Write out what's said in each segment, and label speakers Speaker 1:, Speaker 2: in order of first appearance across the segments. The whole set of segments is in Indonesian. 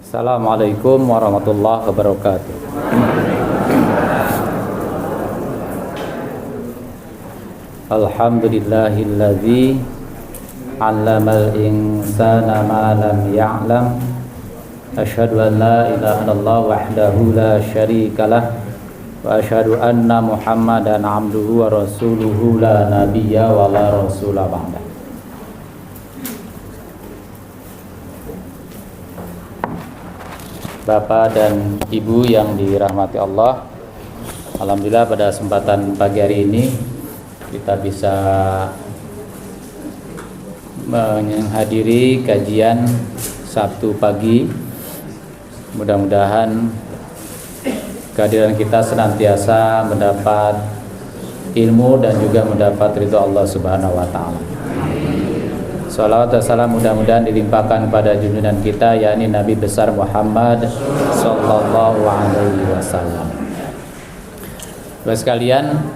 Speaker 1: Assalamualaikum warahmatullahi wabarakatuh. Alhamdulillahilladzi 'allamal insana ma lam ya'lam. Asyhadu an la ilaha illallah wahdahu la syarikalah wa asyhadu anna Muhammadan 'abduhu wa rasuluhu la nabiyya wa la rasula ba'da. Bapak dan Ibu yang dirahmati Allah, alhamdulillah pada kesempatan pagi hari ini kita bisa menghadiri kajian Sabtu pagi. Mudah-mudahan kehadiran kita senantiasa mendapat ilmu dan juga mendapat ridho Allah Subhanahu wa taala. Salawat dan salam mudah-mudahan dilimpahkan kepada junjungan kita, yakni Nabi besar Muhammad sallallahu alaihi wasallam. Bapak sekalian,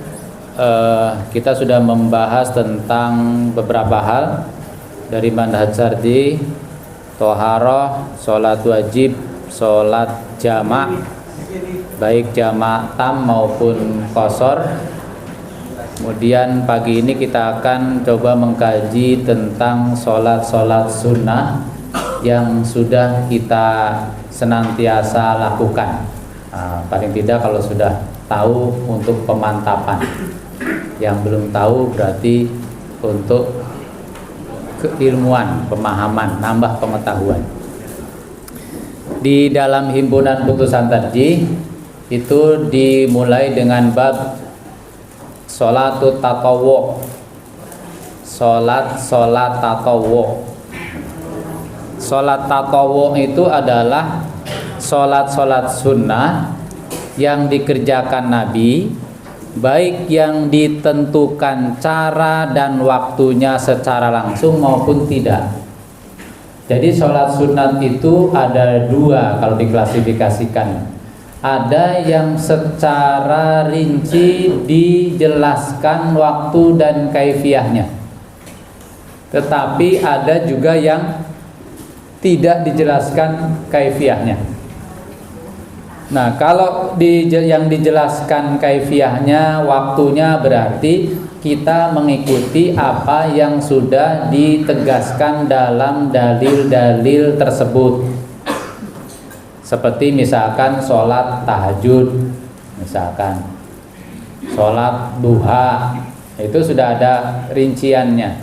Speaker 1: kita sudah membahas tentang beberapa hal dari manhaj syar'i, thaharah, salat wajib, salat jamak, baik jamak tam maupun qashar. Kemudian pagi ini kita akan coba mengkaji tentang sholat-sholat sunnah yang sudah kita senantiasa lakukan. Paling tidak kalau sudah tahu untuk pemantapan. Yang belum tahu berarti untuk keilmuan, pemahaman, nambah pengetahuan. Di dalam himpunan putusan tarjih itu dimulai dengan bab sholatut tatawwu, sholat tatawwu. Sholat tatawwu itu adalah sholat sunnah yang dikerjakan Nabi, baik yang ditentukan cara dan waktunya secara langsung maupun tidak. Jadi sholat sunnah itu ada dua kalau diklasifikasikan. Ada yang secara rinci dijelaskan waktu dan kaifiyahnya, tetapi ada juga yang tidak dijelaskan kaifiyahnya. Nah, kalau yang dijelaskan kaifiyahnya, waktunya, berarti kita mengikuti apa yang sudah ditegaskan dalam dalil-dalil tersebut. Seperti misalkan sholat tahajud, misalkan sholat duha, itu sudah ada rinciannya.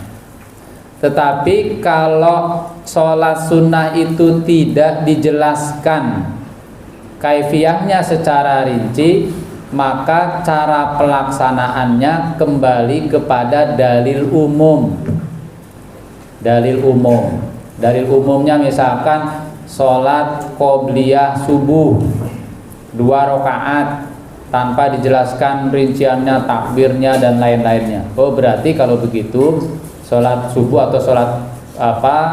Speaker 1: Tetapi kalau sholat sunnah itu tidak dijelaskan kaifiyahnya secara rinci, maka cara pelaksanaannya kembali kepada dalil umum. Dalil umumnya misalkan sholat qobliyah subuh 2 rakaat tanpa dijelaskan rinciannya, takbirnya dan lain-lainnya. Oh, berarti kalau begitu sholat subuh atau sholat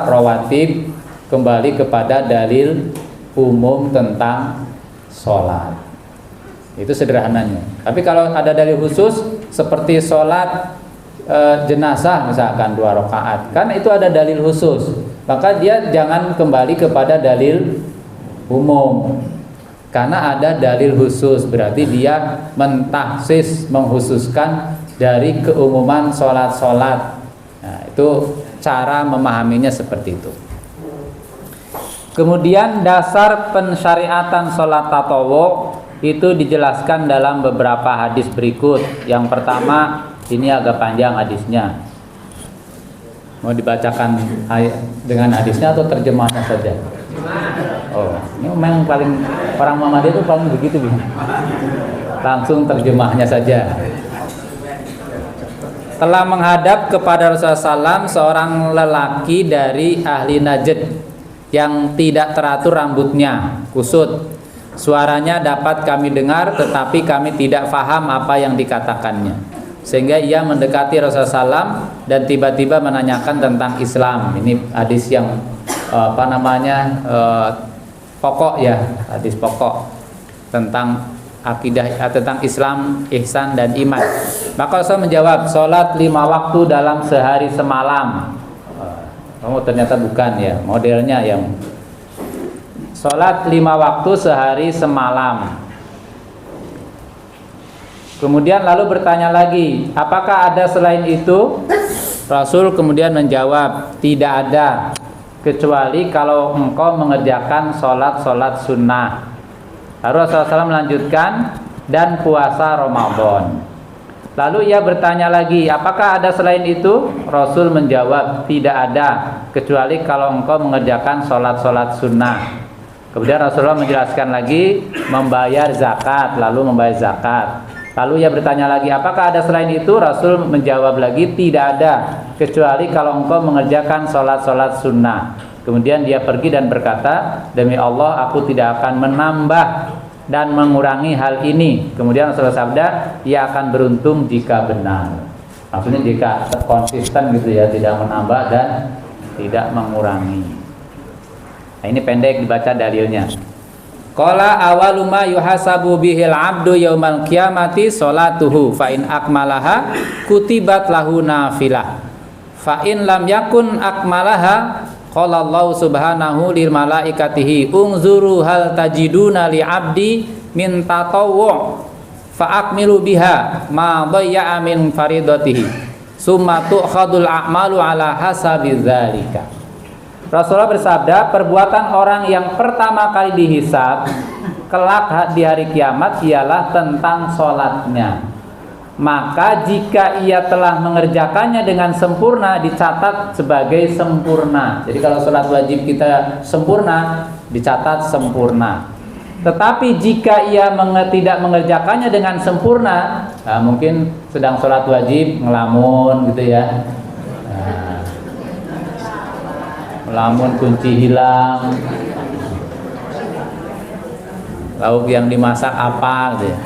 Speaker 1: rawatib kembali kepada dalil umum tentang sholat. Itu sederhananya. Tapi kalau ada dalil khusus seperti sholat jenazah misalkan 2 rakaat, kan itu ada dalil khusus, maka dia jangan kembali kepada dalil umum, karena ada dalil khusus, berarti dia mentaksis, menghususkan dari keumuman sholat-sholat. Nah, itu cara memahaminya seperti itu. Kemudian dasar pensyariatan sholat tatawwu itu dijelaskan dalam beberapa hadis berikut. Yang pertama, ini agak panjang hadisnya. Mau dibacakan dengan hadisnya atau terjemahnya saja? Oh, ini memang paling orang Muhammadiyah itu paling begitu, langsung terjemahnya saja. Telah menghadap kepada Rasulullah SAW seorang lelaki dari ahli Najd yang tidak teratur rambutnya, kusut. Suaranya dapat kami dengar, tetapi kami tidak faham apa yang dikatakannya. Sehingga ia mendekati Rasulullah SAW dan tiba-tiba menanyakan tentang Islam. Ini hadis yang pokok ya, hadis pokok tentang akidah, tentang Islam, ihsan dan iman. Maka Rasul menjawab, sholat 5 waktu dalam sehari semalam. Oh, ternyata bukan ya, modelnya yang sholat 5 waktu sehari semalam. Kemudian lalu bertanya lagi, apakah ada selain itu? Rasul kemudian menjawab, tidak ada, kecuali kalau engkau mengerjakan sholat sunnah. Lalu Rasulullah SAW melanjutkan, dan puasa Ramadan. Lalu ia bertanya lagi, apakah ada selain itu? Rasul menjawab, tidak ada, kecuali kalau engkau mengerjakan sholat sunnah. Kemudian Rasulullah menjelaskan lagi, membayar zakat, lalu membayar zakat. Lalu ia bertanya lagi, apakah ada selain itu? Rasul menjawab lagi, tidak ada, kecuali kalau engkau mengerjakan sholat sunnah. Kemudian dia pergi dan berkata, demi Allah aku tidak akan menambah dan mengurangi hal ini. Kemudian Rasulullah sabda, ia akan beruntung jika benar. Maksudnya jika konsisten gitu ya, tidak menambah dan tidak mengurangi. Nah, ini pendek dibaca dalilnya. Qala awalu ma yuhasabu bihil abdu yaumal qiyamati sholatuhu fa in akmalaha kutibat lahu nafilah fa in lam yakun akmalaha qala Allah subhanahu lil malaikatihi unzuru hal tajiduna li abdi min tatawwu fa akmilu biha ma dhayya min faridatihi summa tu'khadul a'malu ala hasabi dzalika. Rasulullah bersabda, perbuatan orang yang pertama kali dihisab kelak di hari kiamat ialah tentang sholatnya. Maka jika ia telah mengerjakannya dengan sempurna, dicatat sebagai sempurna. Jadi kalau sholat wajib kita sempurna, dicatat sempurna. Tetapi jika ia tidak mengerjakannya dengan sempurna, nah mungkin sedang sholat wajib ngelamun gitu ya, lamun kunci hilang, lauk yang dimasak apa gitu ya.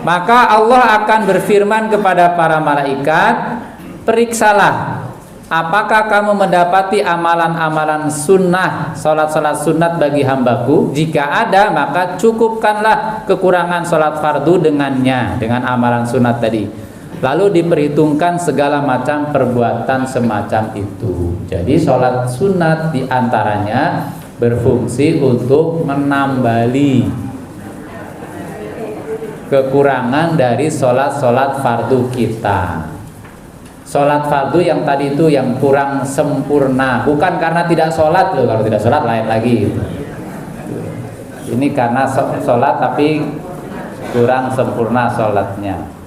Speaker 1: Maka Allah akan berfirman kepada para malaikat, periksalah apakah kamu mendapati amalan-amalan sunnah, sholat sunat bagi hambaku. Jika ada, maka cukupkanlah kekurangan sholat fardu dengannya, dengan amalan sunat tadi. Lalu diperhitungkan segala macam perbuatan semacam itu. Jadi sholat sunat diantaranya berfungsi untuk menambali kekurangan dari sholat fardu kita. Sholat fardu yang tadi itu yang kurang sempurna, bukan karena tidak sholat loh. Kalau tidak sholat lain lagi. Ini karena sholat tapi kurang sempurna sholatnya.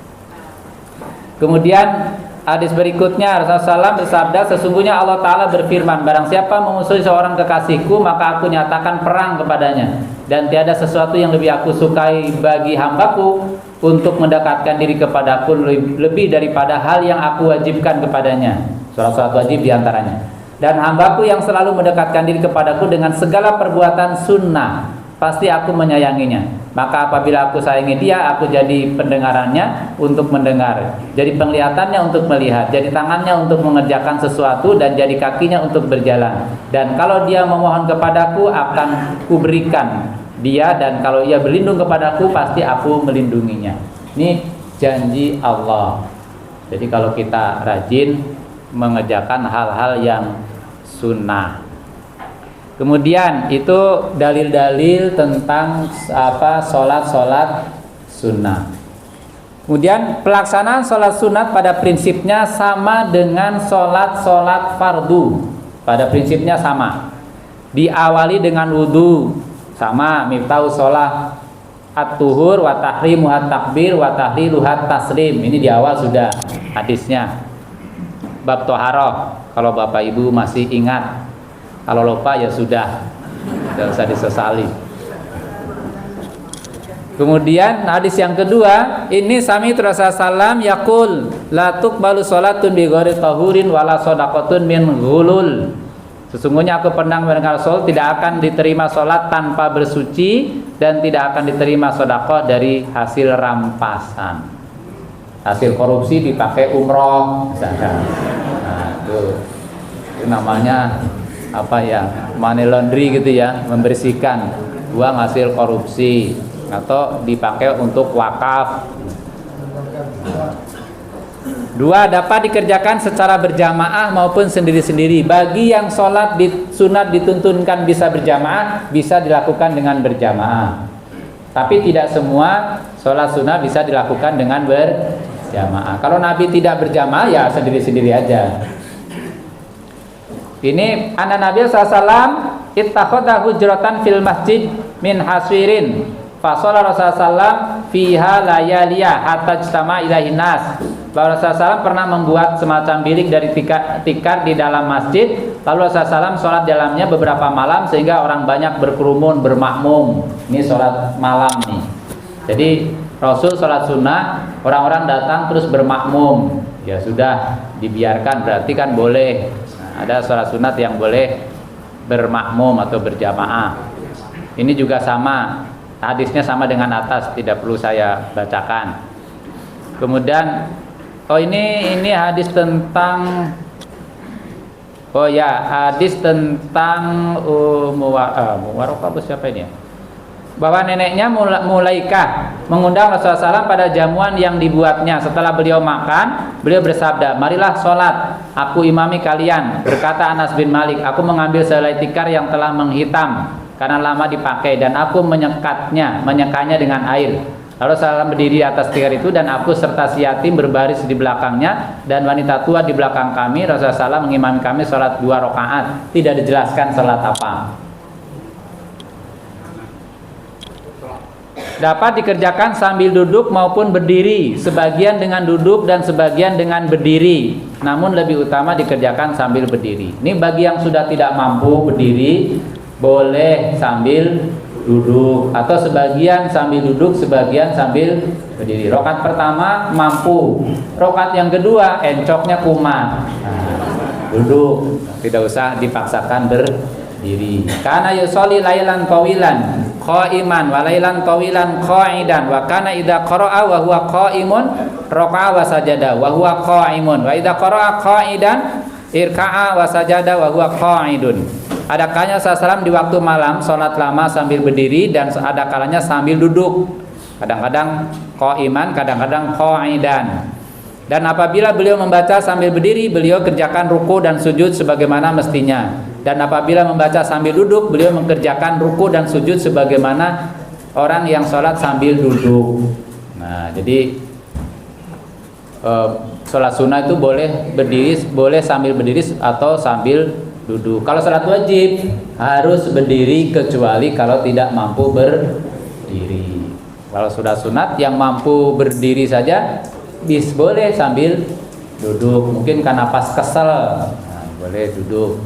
Speaker 1: Kemudian hadis berikutnya Rasulullah SAW bersabda, sesungguhnya Allah Ta'ala berfirman, barang siapa memusuhi seorang kekasihku, maka aku nyatakan perang kepadanya, dan tiada sesuatu yang lebih aku sukai bagi hambaku untuk mendekatkan diri kepadaku lebih daripada hal yang aku wajibkan kepadanya. Sholat wajib diantaranya. Dan hambaku yang selalu mendekatkan diri kepadaku dengan segala perbuatan sunnah, pasti aku menyayanginya. Maka apabila aku sayangi dia, aku jadi pendengarannya untuk mendengar, jadi penglihatannya untuk melihat, jadi tangannya untuk mengerjakan sesuatu, dan jadi kakinya untuk berjalan. Dan kalau dia memohon kepadaku, akan kuberikan dia, dan kalau ia berlindung kepadaku, pasti aku melindunginya. Ini janji Allah. Jadi kalau kita rajin mengerjakan hal-hal yang sunnah. Kemudian itu dalil-dalil tentang sholat sunnah. Kemudian pelaksanaan sholat sunat pada prinsipnya sama dengan sholat fardu. Pada prinsipnya sama. Diawali dengan wudu, sama miftahu sholat at-tuhur wa tahrimuhat takbir wa tahliluhat taslim. Ini di awal sudah hadisnya. Bab toharoh, kalau Bapak Ibu masih ingat. Kalau lupa ya sudah, tidak usah disesali. Kemudian hadis yang kedua, ini sami Rasulullah yaqul la tuqbalu salatun bi ghairi tahurin wala shadaqatun min ghulul. Sesungguhnya aku pernah mendengar Rasul, tidak akan diterima salat tanpa bersuci, dan tidak akan diterima sedekah dari hasil rampasan. Hasil korupsi dipakai umroh misalkan. Nah, itu namanya apa ya, money laundry gitu ya, membersihkan uang hasil korupsi, atau dipakai untuk wakaf. Dua, dapat dikerjakan secara berjamaah maupun sendiri-sendiri. Bagi yang sholat sunat dituntunkan bisa berjamaah, bisa dilakukan dengan berjamaah. Tapi tidak semua sholat sunnah bisa dilakukan dengan berjamaah. Kalau Nabi tidak berjamaah, ya sendiri-sendiri aja. Ini anna Nabi SAW ittakhadha hujratan fil masjid min hasirin fa shalla Rasulullah fiha layaliya hatta ijtama ilaihin nas. Bahwa Rasulullah SAW pernah membuat semacam bilik dari tikar di dalam masjid, lalu Rasulullah SAW sholat dalamnya beberapa malam sehingga orang banyak berkerumun, bermakmum. Ini sholat malam nih. Jadi Rasul sholat sunnah, orang-orang datang terus bermakmum. Ya sudah, dibiarkan, berarti kan boleh. Nah, ada sholat sunat yang boleh bermakmum atau berjamaah. Ini juga sama, hadisnya sama dengan atas, tidak perlu saya bacakan. Kemudian ini hadis tentang hadis tentang Muwarokah siapa ini ya? Bahwa neneknya Mulaikah mengundang Rasulullah SAW pada jamuan yang dibuatnya. Setelah beliau makan, beliau bersabda, marilah sholat, aku imami kalian. Berkata Anas bin Malik, aku mengambil sehelai tikar yang telah menghitam karena lama dipakai, dan aku menyekanya dengan air. Lalu Rasulullah berdiri di atas tikar itu, dan aku serta si yatim berbaris di belakangnya, dan wanita tua di belakang kami. Rasulullah SAW mengimami kami sholat 2 rakaat. Tidak dijelaskan sholat apa. Dapat dikerjakan sambil duduk maupun berdiri, sebagian dengan duduk dan sebagian dengan berdiri. Namun lebih utama dikerjakan sambil berdiri. Ini bagi yang sudah tidak mampu berdiri, boleh sambil duduk, atau sebagian sambil duduk, sebagian sambil berdiri. Rakaat pertama mampu, rakaat yang kedua encoknya kumat. Duduk, tidak usah dipaksakan berdiri. Karena yusolli lailan tawilan qaiman wa lailan tawilan qa'idan, wa kana idza qara'a wa huwa qa'imun raka'a wa sajada wa huwa qa'imun, wa idza qara'a qa'idan irka'a wa sajada wa huwa qa'idun. Ada kalanya SAW di waktu malam sholat lama sambil berdiri, dan ada kalanya sambil duduk. Kadang-kadang qa'iman, kadang-kadang qa'idan. Dan apabila beliau membaca sambil berdiri, beliau kerjakan ruku dan sujud sebagaimana mestinya. Dan apabila membaca sambil duduk, beliau mengerjakan ruku dan sujud sebagaimana orang yang sholat sambil duduk. Nah, jadi sholat sunnah itu boleh berdiri, boleh sambil berdiri atau sambil duduk. Kalau sholat wajib harus berdiri, kecuali kalau tidak mampu berdiri. Kalau sudah sunat yang mampu berdiri saja boleh sambil duduk. Mungkin karena pas kesel, boleh duduk.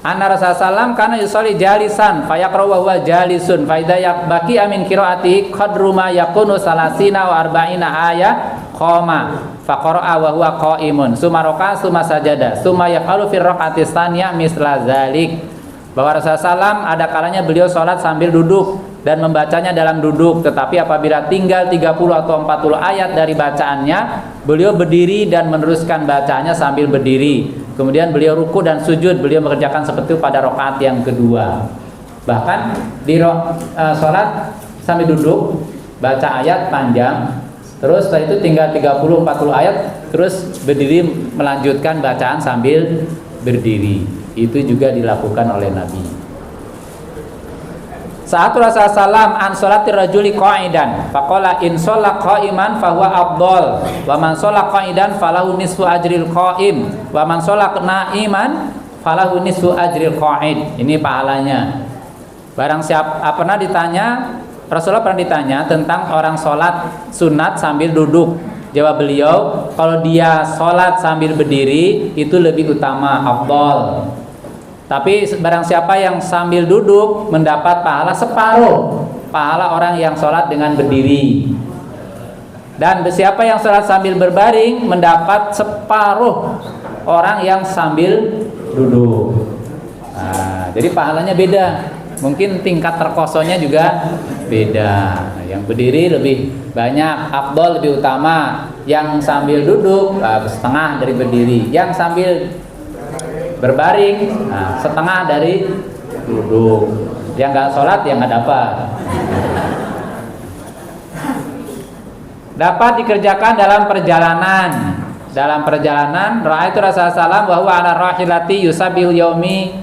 Speaker 1: Anna Rasulullah SAW kana yusolli jalisan fayaqra wa huwa jalisun fa idza yaqbaki amin qiraatihi qadru ma yakunu salasina wa arba'ina ayat qoma faqara'a wa huwa qa'imun summa raka'a summa sajada summa yaqalu fi raq'ati tsaniyah misla zalik. Bahwa Rasulullah SAW ada kalanya beliau sholat sambil duduk dan membacanya dalam duduk, tetapi apabila tinggal 30 atau 40 ayat dari bacaannya, beliau berdiri dan meneruskan bacaannya sambil berdiri. Kemudian beliau ruku dan sujud, beliau mengerjakan seperti itu pada rakaat yang kedua. Bahkan di sholat sambil duduk, baca ayat panjang, terus setelah itu tinggal 30-40 ayat, terus berdiri melanjutkan bacaan sambil berdiri. Itu juga dilakukan oleh Nabi. Saat Rasulullah SAW an sholatir rajuli qa'idan faqala in sholla qa'iman fahuwa afdal wa man sholla qa'idan falahu nisfu ajril qa'im wa man sholla na'iman falahu nisfu ajril qa'id. Ini pahalanya. Barang siapa pernah ditanya, Rasulullah pernah ditanya tentang orang sholat sunat sambil duduk. Jawab beliau, kalau dia sholat sambil berdiri itu lebih utama, afdal. Tapi barang siapa yang sambil duduk mendapat pahala separuh pahala orang yang sholat dengan berdiri. Dan siapa yang sholat sambil berbaring mendapat separuh orang yang sambil duduk. Nah, jadi pahalanya beda. Mungkin tingkat terkosongnya juga beda. Yang berdiri lebih banyak, afdal lebih utama. Yang sambil duduk setengah dari berdiri. Yang sambil berbaring setengah dari duduk. Yang nggak sholat yang nggak dapat. Dapat dikerjakan dalam perjalanan dalam perjalanan, ra'aitu Rasulullah sallam wa huwa ala rahilati yusabihu yaumi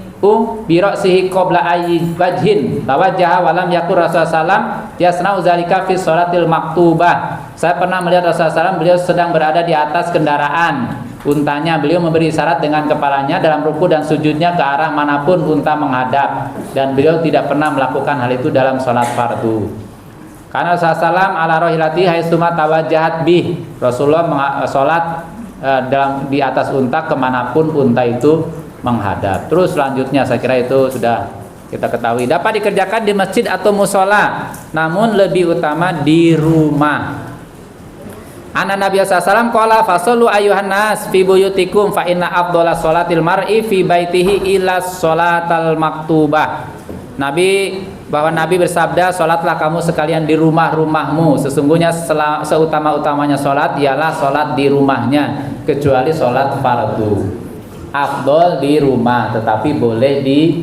Speaker 1: bi ra'sihi qabla ayyi wajhin tawajjaha wa lam yakun Rasulullah sallam yasna'u zalika fi sholatil maktubah. Saya pernah melihat Rasulullah sallam, beliau sedang berada di atas kendaraan untanya, beliau memberi isyarat dengan kepalanya dalam ruku dan sujudnya ke arah manapun unta menghadap, dan beliau tidak pernah melakukan hal itu dalam sholat fardu. Karena Rasulullah sallam ala rahilati haitsuma tawajjahat bih, Rasulullah sholat di atas unta kemanapun unta itu menghadap. Terus selanjutnya saya kira itu sudah kita ketahui, dapat dikerjakan di masjid atau musola, namun lebih utama di rumah. Anna Nabi sallallahu alaihi wasallam qala fasallu ayyuhan nas fi buyutikum fa inna afdhalas salatil mar'i fi baitihi ila salatal maktubah. Bahwa Nabi bersabda, salatlah kamu sekalian di rumah-rumahmu, sesungguhnya seutama-utamanya salat ialah salat di rumahnya, kecuali salat fardu. Afdol di rumah, tetapi boleh di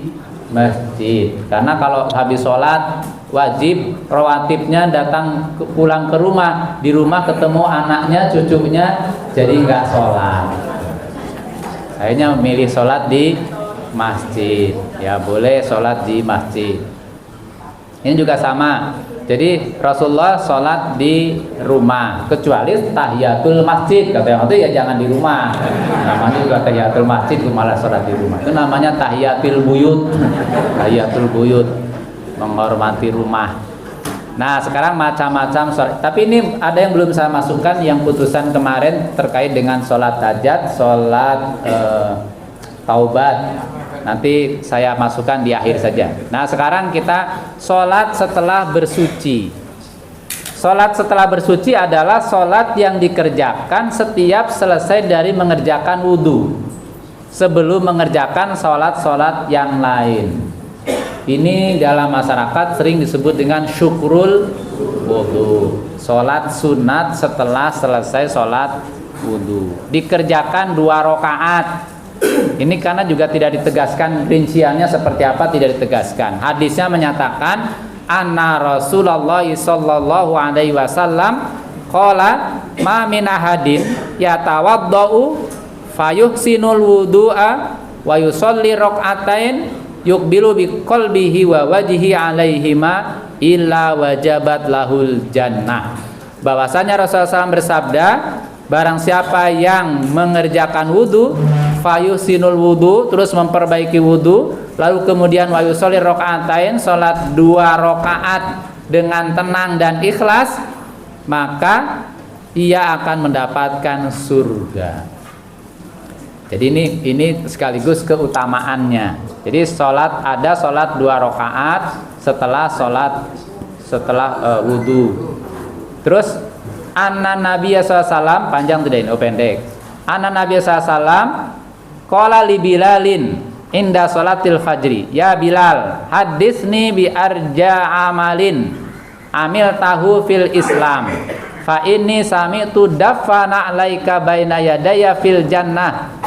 Speaker 1: masjid. Karena kalau habis sholat wajib rawatibnya pulang ke rumah, di rumah ketemu anaknya, cucunya, jadi nggak sholat. Akhirnya memilih sholat di masjid. Ya boleh sholat di masjid. Ini juga sama. Jadi Rasulullah sholat di rumah, kecuali tahiyatul masjid. Kata yang itu ya jangan di rumah. Namanya juga tahiyatul masjid, malah sholat di rumah. Itu namanya tahiyatul buyut. Tahiyatul buyut, menghormati rumah. Nah sekarang macam-macam sholat. Tapi ini ada yang belum saya masukkan, yang putusan kemarin terkait dengan sholat hajat, sholat taubat. Nanti saya masukkan di akhir saja. Nah sekarang kita sholat setelah bersuci. Sholat setelah bersuci adalah sholat yang dikerjakan setiap selesai dari mengerjakan wudhu, sebelum mengerjakan sholat-sholat yang lain. Ini dalam masyarakat sering disebut dengan syukrul wudhu, sholat sunat setelah selesai sholat wudhu. Dikerjakan 2 rakaat. Ini karena juga tidak ditegaskan rinciannya seperti apa, tidak ditegaskan. Hadisnya menyatakan anna Rasulullah sallallahu alaihi wasallam qala ma min ahadin yatawaddau fayuhsinul wudu'a wa yusolli rak'atain yuqbilu biqalbihi wa wajhihi alaihima illa wajabat lahul jannah. Bahwasanya Rasulullah SAW bersabda, barang siapa yang mengerjakan wudu, fayusinul wudu, terus memperbaiki wudu, lalu kemudian wayusolli rokaatain, sholat 2 rokaat dengan tenang dan ikhlas, maka ia akan mendapatkan surga. Jadi ini sekaligus keutamaannya. Jadi ada sholat 2 rokaat setelah wudu. Terus anna Nabi SAW, panjang tidak ini? Oh pendek. Anna Nabi SAW qala li Bilalin inda sholatil fajri, ya Bilal, hadisni bi arja amalin amil tahu fil Islam, fa inni sami'tu dafana alaika baina yadaya fil jannah.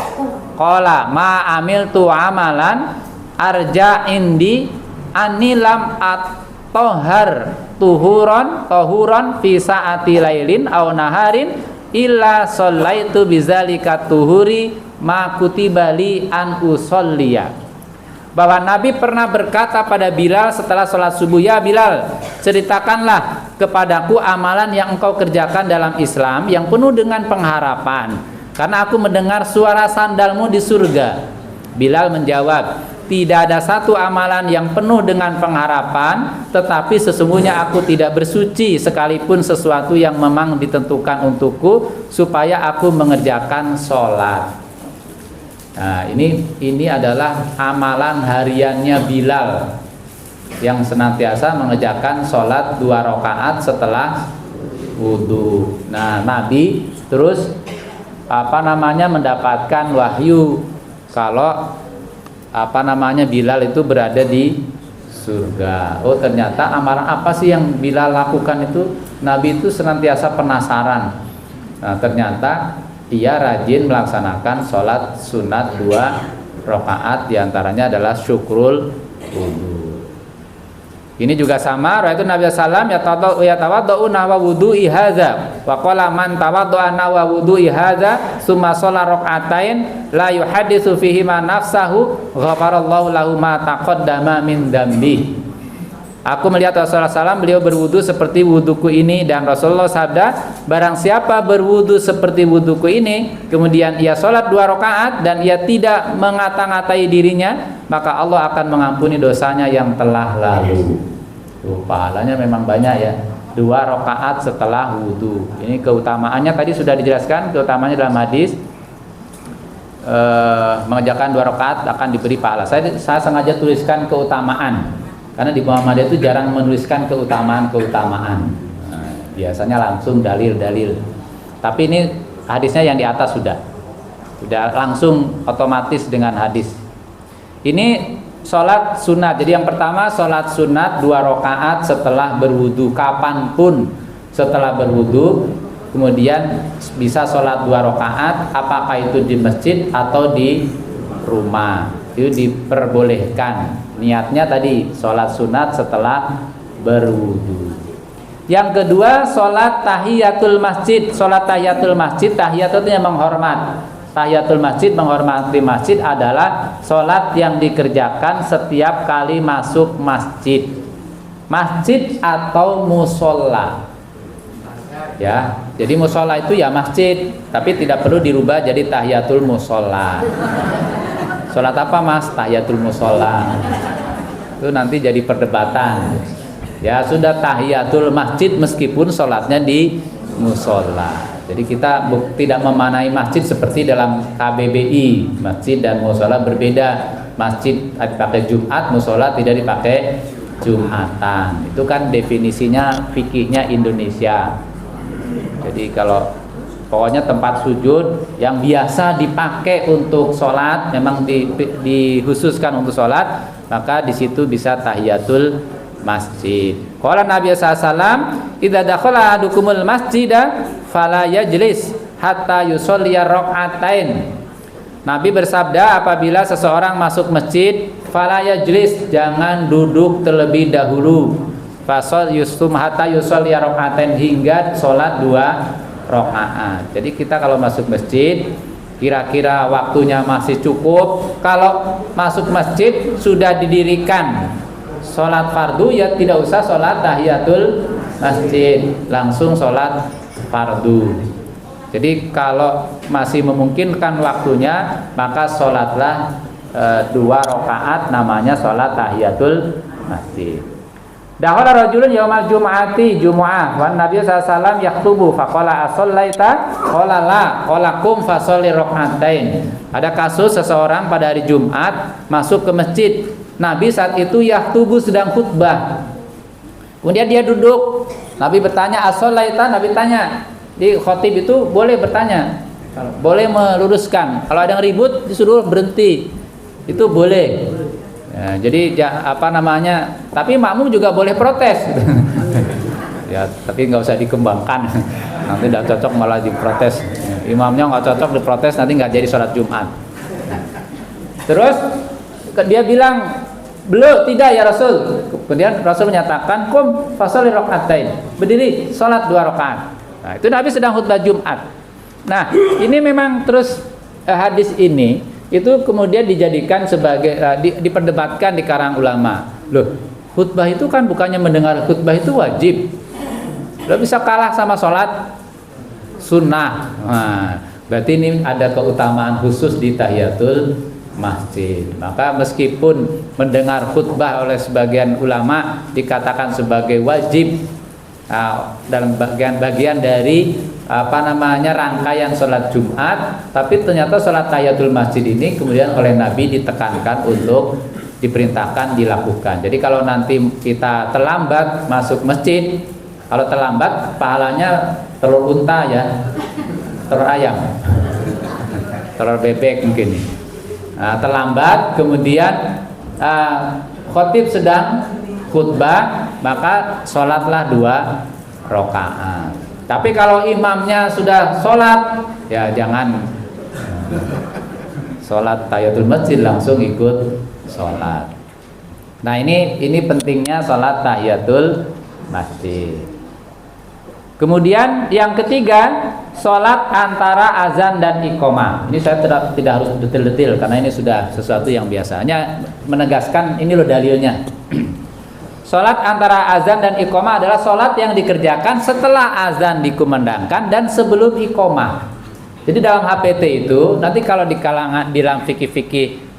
Speaker 1: Qala ma amiltu amalan arja indi anilam at-tohar tuhuron fi saati lailin aw naharin illa shallaitu bizalika tuhuri ma kutiba li an usolliya. Bahwa Nabi pernah berkata pada Bilal setelah sholat subuh, ya Bilal, ceritakanlah kepadaku amalan yang engkau kerjakan dalam Islam yang penuh dengan pengharapan, karena aku mendengar suara sandalmu di surga. Bilal menjawab, tidak ada satu amalan yang penuh dengan pengharapan, tetapi sesungguhnya aku tidak bersuci sekalipun sesuatu yang memang ditentukan untukku supaya aku mengerjakan sholat. Nah, ini adalah amalan hariannya Bilal yang senantiasa mengerjakan sholat 2 rakaat setelah wudhu. Nah, Nabi terus mendapatkan wahyu kalau Bilal itu berada di surga. Oh, ternyata amalan apa sih yang Bilal lakukan itu? Nabi itu senantiasa penasaran. Nah, ternyata ia rajin melaksanakan sholat sunat 2 rakaat, diantaranya adalah syukrul wudhu. Ini juga sama, ra'aitu Nabi sallam yatawaddau nahwa wudu'i hadza wa qala man tawadda'a nahwa wudu'i hadza summa shalla rak'atain la yuhadditsu fihi ma nafsahu ghafarallahu lahu ma taqaddama min dzambi. Aku melihat Rasulullah SAW beliau berwudu seperti wuduku ini, dan Rasulullah sabda, barang siapa berwudu seperti wuduku ini kemudian ia sholat 2 rakaat dan ia tidak mengata-ngatai dirinya, maka Allah akan mengampuni dosanya yang telah lalu. Pahalanya memang banyak ya, 2 rakaat setelah wudu. Ini keutamaannya tadi sudah dijelaskan, keutamaannya dalam hadis mengerjakan 2 rakaat akan diberi pahala. Saya sengaja tuliskan keutamaan karena di Muhammadiyah itu jarang menuliskan keutamaan-keutamaan. Biasanya langsung dalil-dalil. Tapi ini hadisnya yang di atas sudah langsung otomatis dengan hadis. Ini sholat sunat. Jadi yang pertama sholat sunat 2 rakaat setelah berwudu, kapanpun setelah berwudu. Kemudian bisa sholat 2 rakaat, apakah itu di masjid atau di rumah, itu diperbolehkan. Niatnya tadi sholat sunat setelah berwudu. Yang kedua sholat tahiyatul masjid. Sholat tahiyatul masjid, tahiyat itu yang menghormat. Tahiyatul masjid, menghormati masjid adalah sholat yang dikerjakan setiap kali masuk masjid. Masjid atau musola. Ya, jadi musola itu ya masjid, tapi tidak perlu dirubah jadi tahiyatul musola. Sholat apa mas? Tahiyatul musola. Itu nanti jadi perdebatan. Ya sudah tahiyatul masjid meskipun sholatnya di musola. Jadi kita tidak memanai masjid seperti dalam KBBI. Masjid dan musola berbeda. Masjid dipakai Jumat, musola tidak dipakai Jumatan. Itu kan definisinya fikihnya Indonesia. Jadi kalau pokoknya tempat sujud yang biasa dipakai untuk sholat, memang dikhususkan untuk sholat, maka di situ bisa tahiyatul masjid. Qala Nabi sallallahu alaihi wasallam, "Idza dakhala ahadukumul masjida fala yajlis hatta yusolli rak'atain." Nabi bersabda, apabila seseorang masuk masjid, fala yajlis, jangan duduk terlebih dahulu. Fasol yustum hatta yusolli rak'atain, hingga sholat 2 rakaat. Jadi kita kalau masuk masjid kira-kira waktunya masih cukup. Kalau masuk masjid sudah didirikan sholat fardu, ya tidak usah sholat tahiyatul masjid, langsung sholat fardu. Jadi kalau masih memungkinkan waktunya, maka sholatlah 2 rakaat, namanya sholat tahiyatul masjid. Dakhala rajulun yaumal jum'ati jumu'ah wan Nabi sallallahu alaihi wasallam yaktubu faqala asallaita qala la qala qum fasholli rak'atain. Ada kasus seseorang pada hari Jumat masuk ke masjid. Nabi saat itu yaktubu, sedang khutbah. Kemudian dia duduk. Nabi bertanya asallaita, Nabi tanya. Di khotib itu boleh bertanya, boleh meluruskan. Kalau ada yang ribut disuruh berhenti. Itu boleh. Ya, jadi tapi makmum juga boleh protes. Ya, tapi nggak usah dikembangkan. Nanti tidak cocok malah diprotes. Imamnya nggak cocok diprotes, nanti nggak jadi sholat Jumat. Terus dia bilang, belum, tidak ya Rasul. Kemudian Rasul menyatakan, kum fasholli rak'atain, berdiri sholat 2 rakaat. Nah, itu Nabi sedang khutbah Jumat. Nah, ini memang terus hadis ini itu kemudian dijadikan sebagai diperdebatkan di kalangan ulama. Loh, khutbah itu kan bukannya mendengar khutbah itu wajib. Loh, bisa kalah sama sholat sunnah. Nah, berarti ini ada keutamaan khusus di tahiyatul masjid. Maka meskipun mendengar khutbah oleh sebagian ulama dikatakan sebagai wajib dalam bagian dari rangkaian sholat Jumat, tapi ternyata sholat tahiyatul masjid ini kemudian oleh Nabi ditekankan untuk diperintahkan dilakukan. Jadi kalau nanti kita terlambat masuk masjid, kalau terlambat pahalanya telur unta ya, telur ayam, telur bebek mungkin. Nah, terlambat kemudian khotib sedang khutbah, maka sholatlah 2 rakaat. Tapi kalau imamnya sudah sholat, ya jangan sholat tahiyatul masjid langsung ikut sholat. Nah ini pentingnya sholat tahiyatul masjid. Kemudian yang ketiga, sholat antara azan dan iqamah. Ini saya tidak harus detail-detail karena ini sudah sesuatu yang biasa. Hanya menegaskan ini loh dalilnya. Sholat antara azan dan iqamah adalah sholat yang dikerjakan setelah azan dikumandangkan dan sebelum iqamah. Jadi dalam HPT itu nanti kalau di kalangan dalam fikih-fikih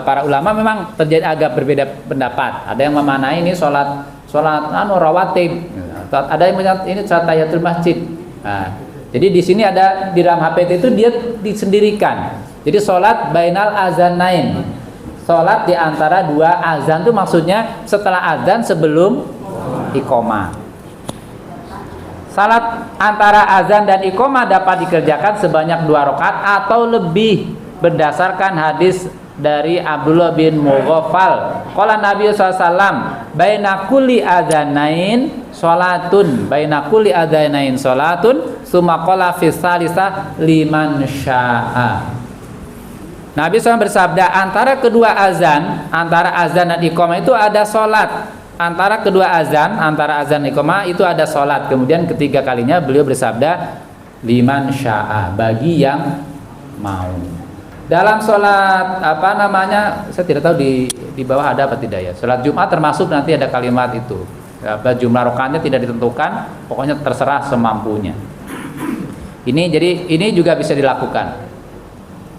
Speaker 1: para ulama memang terjadi agak berbeda pendapat. Ada yang memaknai ini sholat rawatib. Ada yang menyatakan ini sholat tahiyatul masjid. Nah, jadi di sini ada di dalam HPT itu dia disendirikan. Jadi sholat bainal azanain, sholat di antara dua azan itu maksudnya setelah azan sebelum iqamah. Salat antara azan dan iqamah dapat dikerjakan sebanyak 2 rakaat atau lebih berdasarkan hadis dari Abdullah bin Mughaffal. Qala Nabi SAW, baina kulli adzanain sholatun, baina kulli adzanain sholatun, summa qala fi salisah liman syaa. Nabi SAW bersabda, antara kedua azan, antara azan dan iqamah itu ada sholat. Antara kedua azan, antara azan dan iqamah itu ada sholat. Kemudian ketiga kalinya beliau bersabda, liman syaa, bagi yang mau. Dalam sholat saya tidak tahu di bawah ada apa tidak ya. Sholat Jumat termasuk nanti ada kalimat itu. Jumlah rakaatnya tidak ditentukan, pokoknya terserah semampunya. Ini juga bisa dilakukan.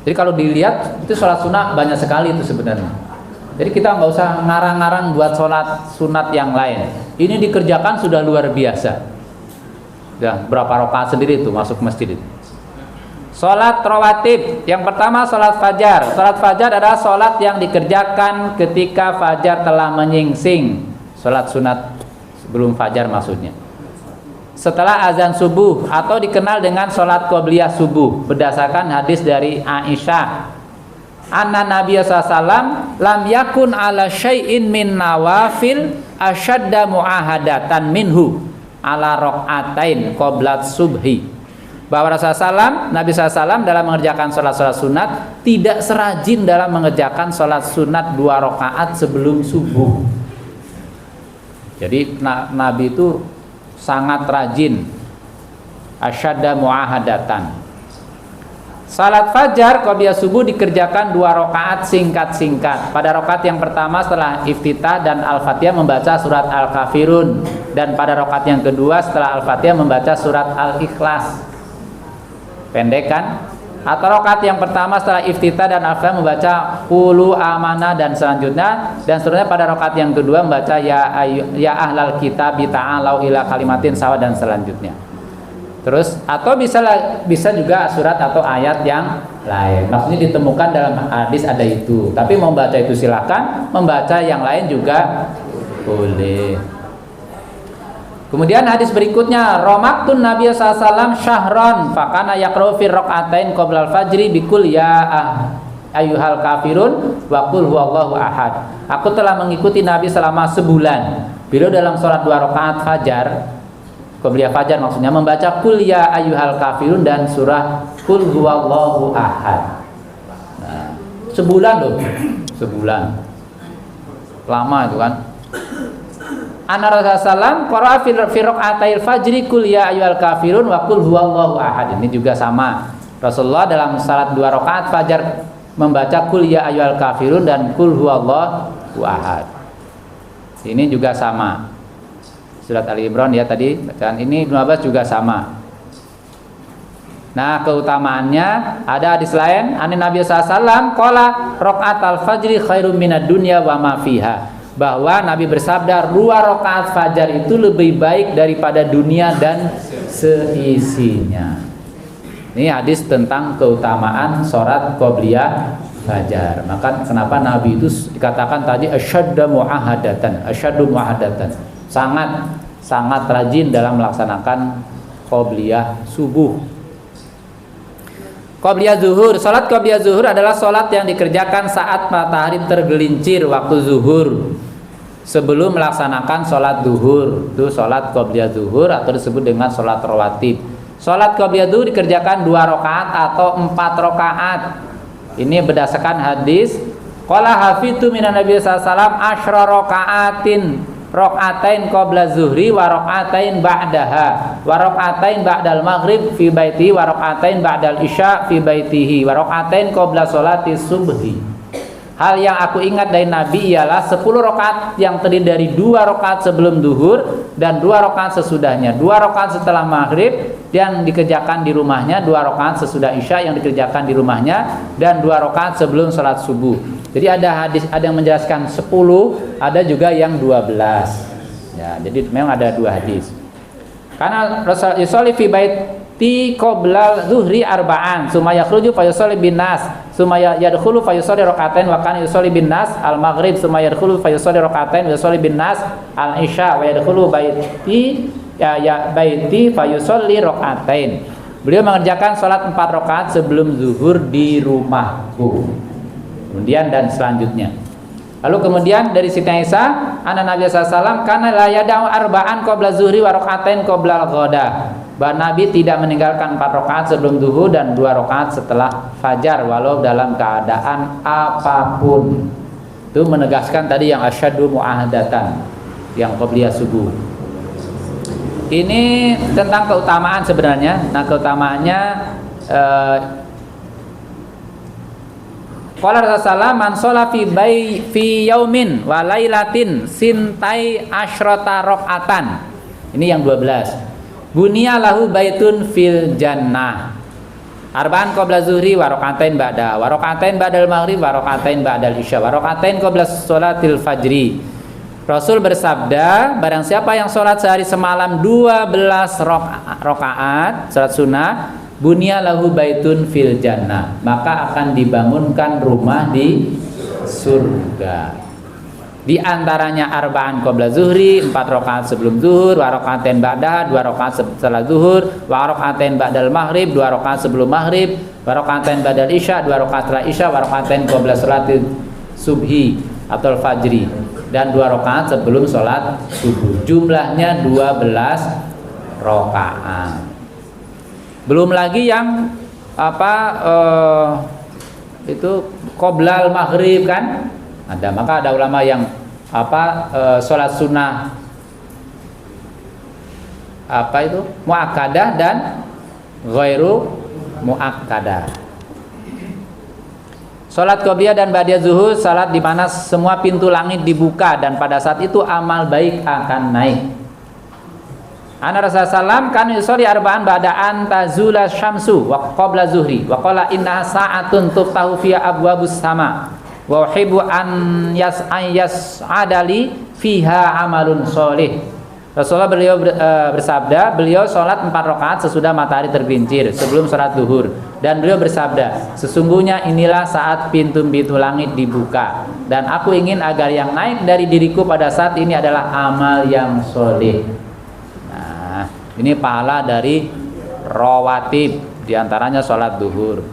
Speaker 1: Jadi kalau dilihat itu sholat sunat banyak sekali itu sebenarnya. Jadi kita nggak usah ngarang-ngarang buat sholat sunat yang lain. Ini dikerjakan sudah luar biasa. Ya, berapa rakaat sendiri itu masuk masjid itu. Sholat rawatib, yang pertama sholat fajar. Sholat fajar adalah sholat yang dikerjakan ketika fajar telah menyingsing. Sholat sunat sebelum fajar maksudnya. Setelah azan subuh atau dikenal dengan sholat qobliyah subuh, berdasarkan hadis dari Aisyah. Anna Nabi SAW lam yakun ala syai'in min nawafil asyadda mu'ahadatan minhu ala rok'atain qoblat subhi. Bahwa Rasulullah Nabi SAW dalam mengerjakan sholat-sholat sunat tidak serajin dalam mengerjakan sholat sunat 2 rakaat sebelum subuh. Jadi Nabi itu sangat rajin, asyadda mu'ahadatan. Salat fajar qobliyah subuh dikerjakan 2 rakaat singkat-singkat. Pada rakaat yang pertama setelah iftitah dan al-fatihah membaca surat al-kafirun, dan pada rakaat yang kedua setelah al-fatihah membaca surat al-ikhlas. Pendek kan? Atau rakaat yang pertama setelah iftitah dan al-fatihah membaca qulu amanah dan seterusnya pada rakaat yang kedua membaca ya ahlal kitab ta'alau ila kalimatin sawa dan selanjutnya. Terus atau bisa juga surat atau ayat yang lain. Maksudnya ditemukan dalam hadis ada itu. Tapi mau baca itu silakan, membaca yang lain juga boleh. Kemudian hadis berikutnya, Romaktun Nabi SAW syahron fakana yaqra'u fi rak'atain qabla al-fajri bikul ya ayyuhal kafirun wa qul huwallahu ahad. Aku telah mengikuti Nabi selama sebulan. Beliau dalam sholat 2 rakaat fajar, qobliyah fajar maksudnya, membaca qul ya ayyuhal kafirun dan surah qul huwallahu ahad. Nah, sebulan loh. Sebulan. Lama itu kan. Anna Rasulullah qara'a fi rak'atail fajri qul ya ayyuhal kafirun wa qul huwallahu ahad. Ini juga sama. Rasulullah dalam salat 2 rakaat fajar membaca qul ya ayyuhal kafirun dan qul huwallahu ahad. Ini juga sama. Surat Ali Imran ya tadi, bacaan ini Ibnu Abbas juga sama. Nah, keutamaannya ada hadis lain, ani Nabi sallallahu qala raka'atal fajri khairum minad dunya wa ma fiha. Bahwa Nabi bersabda 2 rakaat fajar itu lebih baik daripada dunia dan seisinya. Ini hadis tentang keutamaan sholat qobliyah fajar. Maka kenapa Nabi itu dikatakan tadi asyaddu mu'ahadatan, sangat rajin dalam melaksanakan qobliyah subuh. Qobliyah zuhur, sholat qobliyah zuhur adalah sholat yang dikerjakan saat matahari tergelincir waktu zuhur, sebelum melaksanakan sholat zuhur. Itu sholat qobliyah zuhur atau disebut dengan sholat rawatib. Sholat qobliyah zuhur dikerjakan 2 rakaat atau 4 rakaat. Ini berdasarkan hadis Qala hafitu minan nabi sallallahu alaihi wasallam asyra raka'atain qabla zuhri wa raka'atain ba'daha wa raka'atain ba'dal maghrib fi baiti wa raka'atain ba'dal isya fi baitihi wa raka'atain qabla sholati subhi. Hal yang aku ingat dari Nabi ialah 10 rakaat yang terdiri dari 2 rakaat sebelum duhur dan 2 rakaat sesudahnya, 2 rakaat setelah maghrib yang dikerjakan di rumahnya, 2 rakaat sesudah isya yang dikerjakan di rumahnya, dan 2 rakaat sebelum sholat subuh. Jadi ada hadis, ada yang menjelaskan 10, ada juga yang 12. Ya, jadi memang ada 2 hadis. Karena Rasul yusolli fi baiti qabla zuhri arba'an, summa yakhruju fa yusolli bin nas, summa yadkhulu fa yusolli raka'atain wa kana yusolli bin nas al maghrib, summa yadkhulu fa yusolli raka'atain wa yusolli bin nas al isya wa yadkhulu baiti baiti fa yusolli raka'atain. Beliau mengerjakan salat 4 rakaat sebelum zuhur di rumahku. Kemudian dan selanjutnya. Lalu kemudian dari Siti Aisyah, anna Nabi sallallahu alaihi wasallam kana la yada'u arba'an qabla zuhri wa raka'atain qabla al-ghada. Bahwa Nabi tidak meninggalkan 4 rakaat sebelum zuhur dan 2 rakaat setelah fajar walau dalam keadaan apapun. Itu menegaskan tadi yang asyaddu mu'ahadatan, yang qabliyah subuh. Ini tentang keutamaan sebenarnya. Nah, keutamaannya qala Rasulullah man sholla fi yaumin wa lailatin sintai asyrata rakaatan. Ini yang 12. Bunya lahu baitun fil jannah. Arba'an qabla zuhri wa raka'atain ba'da wa raka'atain ba'dal maghrib wa raka'atain ba'dal isya wa raka'atain qabla sholatil fajri. Rasul bersabda, barang siapa yang sholat sehari semalam 12 rakaat salat sunnah, bunya lahu baitun fil jannah, maka akan dibangunkan rumah di surga. Di antaranya arba'an qabla zuhri, 4 rakaat sebelum zuhur, wa raka'atain ba'da, 2 rakaat setelah zuhur, wa raka'atain ba'dal maghrib, 2 rakaat sebelum maghrib, wa raka'atain ba'dal isya, 2 rakaat setelah isya, wa raka'atain qabla sholatil subhi atau fajri, dan 2 rakaat sebelum sholat subuh. Jumlahnya 12 rakaat. Belum lagi yang itu qoblal maghrib kan ada. Maka ada ulama yang sholat sunnah itu muakkadah dan ghairu muakkadah. Sholat qobliyah dan ba'diyah zuhur, salat di mana semua pintu langit dibuka dan pada saat itu amal baik akan naik. Anna Rasulullah kan yusolli arba'an ba'da an tazula syamsu wa qabla zuhri wa qala inna sa'atun tuftahu fiha abwabus sama wa uhibbu an yas'adali fiha amalun sholih. Rasulullah beliau bersabda, beliau sholat 4 rakaat sesudah matahari tergelincir sebelum sholat zuhur, dan beliau bersabda, sesungguhnya inilah saat pintu-pintu langit dibuka dan aku ingin agar yang naik dari diriku pada saat ini adalah amal yang sholih. Nah, ini pahala dari rawatib, diantaranya sholat zuhur.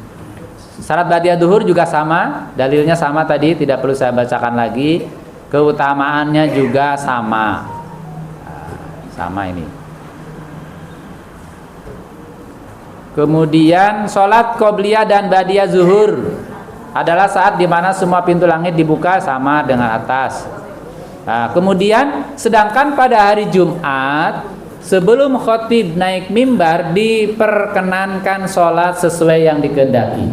Speaker 1: Salat ba'diyah zuhur juga sama, dalilnya sama tadi, tidak perlu saya bacakan lagi. Keutamaannya juga sama. Sama ini. Kemudian sholat qobliyah dan ba'diyah zuhur adalah saat dimana semua pintu langit dibuka sama dengan atas. Nah, kemudian sedangkan pada hari Jumat sebelum khotib naik mimbar diperkenankan sholat sesuai yang dikehendaki.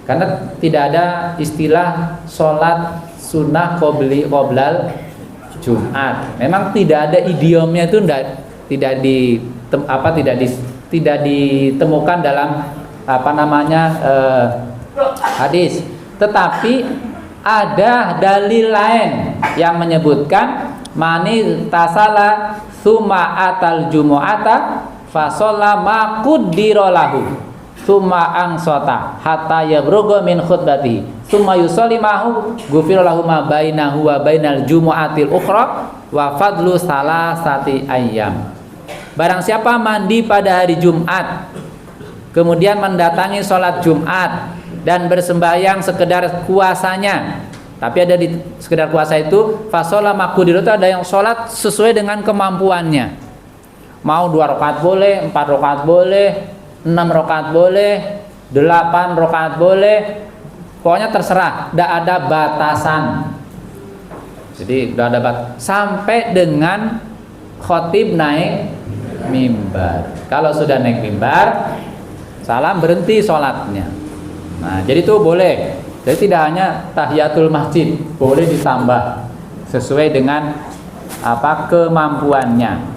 Speaker 1: Karena tidak ada istilah sholat sunnah qoblal Jumat. Memang tidak ada idiomnya, itu tidak ditemukan dalam hadis. Tetapi ada dalil lain yang menyebutkan mani tasala summa atal jumu'ata fa shalla ma qaddira lahu summa ansota hatta yabrugha min khutbati summa yusalli mahu ghufira lahu ma bainahu wa bainal jumu'atil ukhra wa fadlu salasati ayyam. Barang siapa mandi pada hari Jumat kemudian mendatangi sholat Jumat dan bersembahyang sekedar kuasanya, tapi ada di sekedar kuasa itu fasola makudir, itu ada yang sholat sesuai dengan kemampuannya, mau 2 rakaat boleh, 4 rakaat boleh, 6 rakaat boleh, 8 rakaat boleh, Pokoknya terserah, tidak ada batasan. Jadi tidak ada sampai dengan khotib naik mimbar. Kalau sudah naik mimbar, salam, berhenti sholatnya. Nah, jadi itu boleh. Jadi tidak hanya tahiyatul masjid, boleh ditambah sesuai dengan kemampuannya.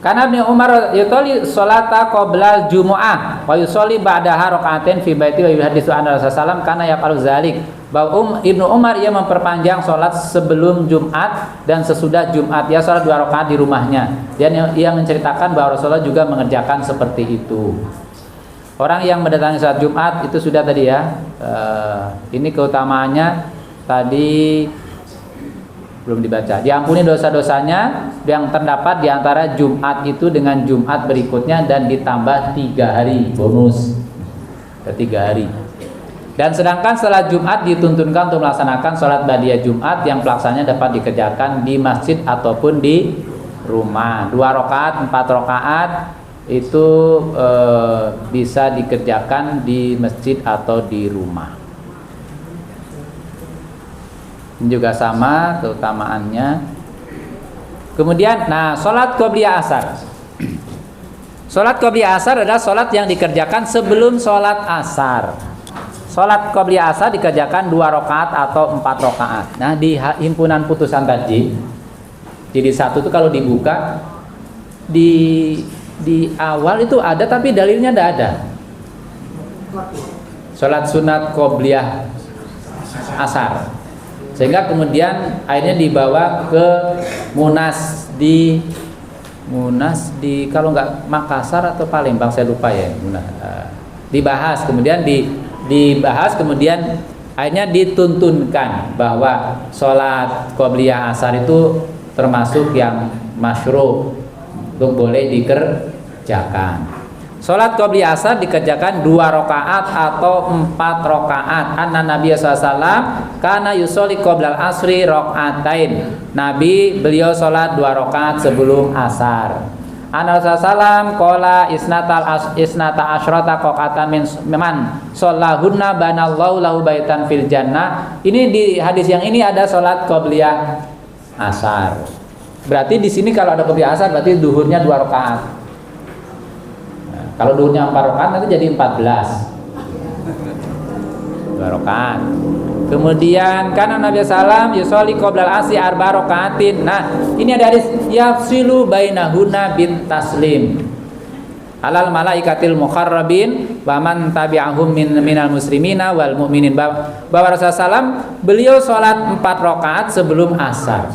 Speaker 1: Karena Ibnu Umar yusolli sholata qabla jumu'ah wa yusolli ba'daha raka'atain fi baiti wa yuhaditsu anna Rasulullah karena yaqalu zalik. Bahwa Ibnu Umar ia memperpanjang sholat sebelum Jumat dan sesudah Jumat. Ia sholat 2 rakaat di rumahnya. Dan ia menceritakan bahwa Rasulullah juga mengerjakan seperti itu. Orang yang mendatangi sholat Jumat itu sudah tadi ya. Ini keutamaannya tadi belum dibaca. Diampuni dosa-dosanya yang terdapat di antara Jumat itu dengan Jumat berikutnya dan ditambah 3 hari bonus. 3 hari. Dan sedangkan setelah Jumat dituntunkan untuk melaksanakan sholat ba'diyah Jumat yang pelaksananya dapat dikerjakan di masjid ataupun di rumah. 2 rakaat, 4 rakaat itu bisa dikerjakan di masjid atau di rumah. Ini juga sama keutamaannya. Kemudian, sholat qobliyah asar. Sholat qobliyah asar adalah sholat yang dikerjakan sebelum sholat asar. Sholat qobliyah asar dikerjakan 2 rakaat atau 4 rakaat. Nah, di himpunan putusan tadi, jadi 1 itu kalau dibuka di awal itu ada tapi dalilnya tidak ada. Sholat sunat qobliyah asar. Sehingga kemudian akhirnya dibawa ke Munas di kalau nggak Makassar atau Palembang, saya lupa ya. Dibahas kemudian dibahas kemudian akhirnya dituntunkan bahwa sholat qobliyah asar itu termasuk yang masyru' untuk boleh dikerjakan. Sholat qobliyah asar dikerjakan 2 rakaat atau 4 rakaat. Anna Nabi SAW karena yusolli qoblal asri rakaatain. Nabi beliau sholat 2 rakaat sebelum asar. Anna Rasulullah qala isnata asyrata qaqatan min man shallahunna banallahu lahu baitan fil jannah. Ini di hadis yang ini ada sholat qobliyah asar. Berarti di sini kalau ada qobliyah asar berarti duhurnya 2 rakaat. Kalau duhurnya 4 rakaat nanti jadi 14. 2 rakaat. Kemudian karena Nabi sallam yusolli qoblal asri 4 rakaatin. Nah, ini ada hadis yafsilu bainahunna bin taslim. Alal malaikatil muqarrabin wa man tabi'ahum minal muslimina wal mu'minin. Bahwa Rasulullah sallam beliau sholat 4 rakaat sebelum asar.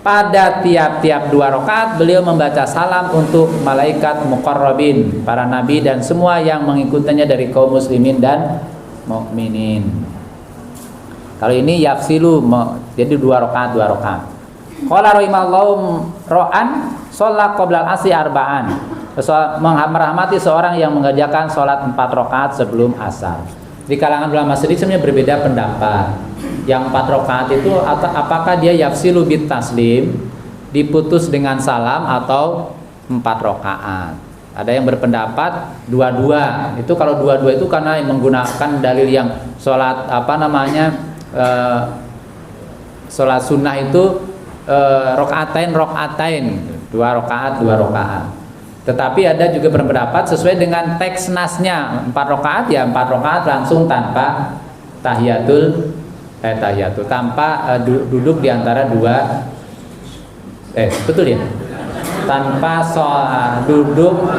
Speaker 1: Pada tiap-tiap 2 rakaat beliau membaca salam untuk malaikat muqarrabin, para nabi dan semua yang mengikutinya dari kaum muslimin dan mukminin. Kalau ini yafsilu jadi 2 rakaat. Qala rahimallahu ra'an shalla qoblal asri arba'an. Merahmati seorang yang mengerjakan salat 4 rakaat sebelum asar. Di kalangan ulama sedikit sebenarnya berbeda pendapat. Yang 4 rakaat itu apakah dia yafsilu bit taslim, diputus dengan salam, atau 4 rakaat. Ada yang berpendapat dua-dua. Itu kalau dua-dua itu karena menggunakan dalil yang sholat sholat sunnah itu rakaatain 2 rakaat. Tetapi ada juga berpendapat sesuai dengan teks nasnya 4 rakaat ya 4 rakaat langsung tanpa tahiyatul tanpa duduk di antara 2 betul ya, tanpa duduk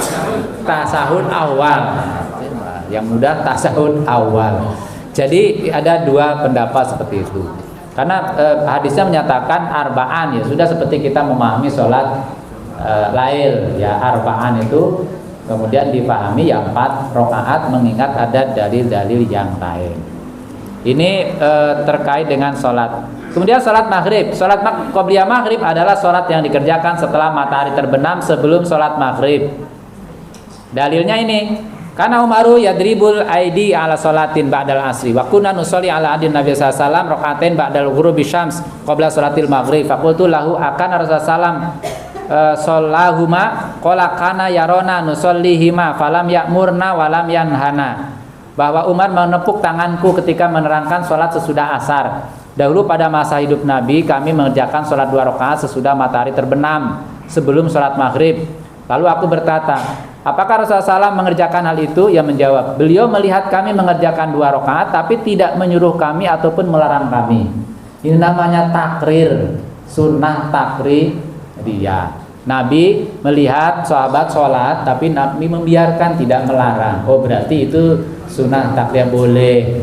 Speaker 1: tasahud awal, yang mudah tasahud awal. Jadi ada 2 pendapat seperti itu karena hadisnya menyatakan arba'an, ya sudah seperti kita memahami sholat lail ya, arba'an itu kemudian dipahami ya 4 rakaat mengingat ada dalil-dalil yang lain. Ini terkait dengan sholat. Kemudian sholat maghrib. Sholat qobliyah maghrib adalah sholat yang dikerjakan setelah matahari terbenam sebelum sholat maghrib. Dalilnya ini, karena Umaru yadribul aidi ala sholatin ba'dal asri wa kunna nusolli ala adin Nabi sallallahu alaihi wasallam rakaatain ba'dal ghurubi syams qabla sholatil maghrib. Faqultu lahu akan Rasulullah sallam shallahuma qala kana yarona nusallihima falam ya'murna walam yanhana. bahwa Umar menepuk tanganku ketika menerangkan sholat sesudah asar. Dahulu pada masa hidup Nabi kami mengerjakan sholat 2 rakaat sesudah matahari terbenam sebelum sholat maghrib. Lalu aku berkata, apakah Rasulullah SAW mengerjakan hal itu? Ia menjawab, beliau melihat kami mengerjakan 2 rakaat tapi tidak menyuruh kami ataupun melarang kami. Ini namanya takrir, sunnah takrir dia. Nabi melihat sahabat sholat tapi Nabi membiarkan, tidak melarang. Oh berarti itu sunnah takrir, boleh.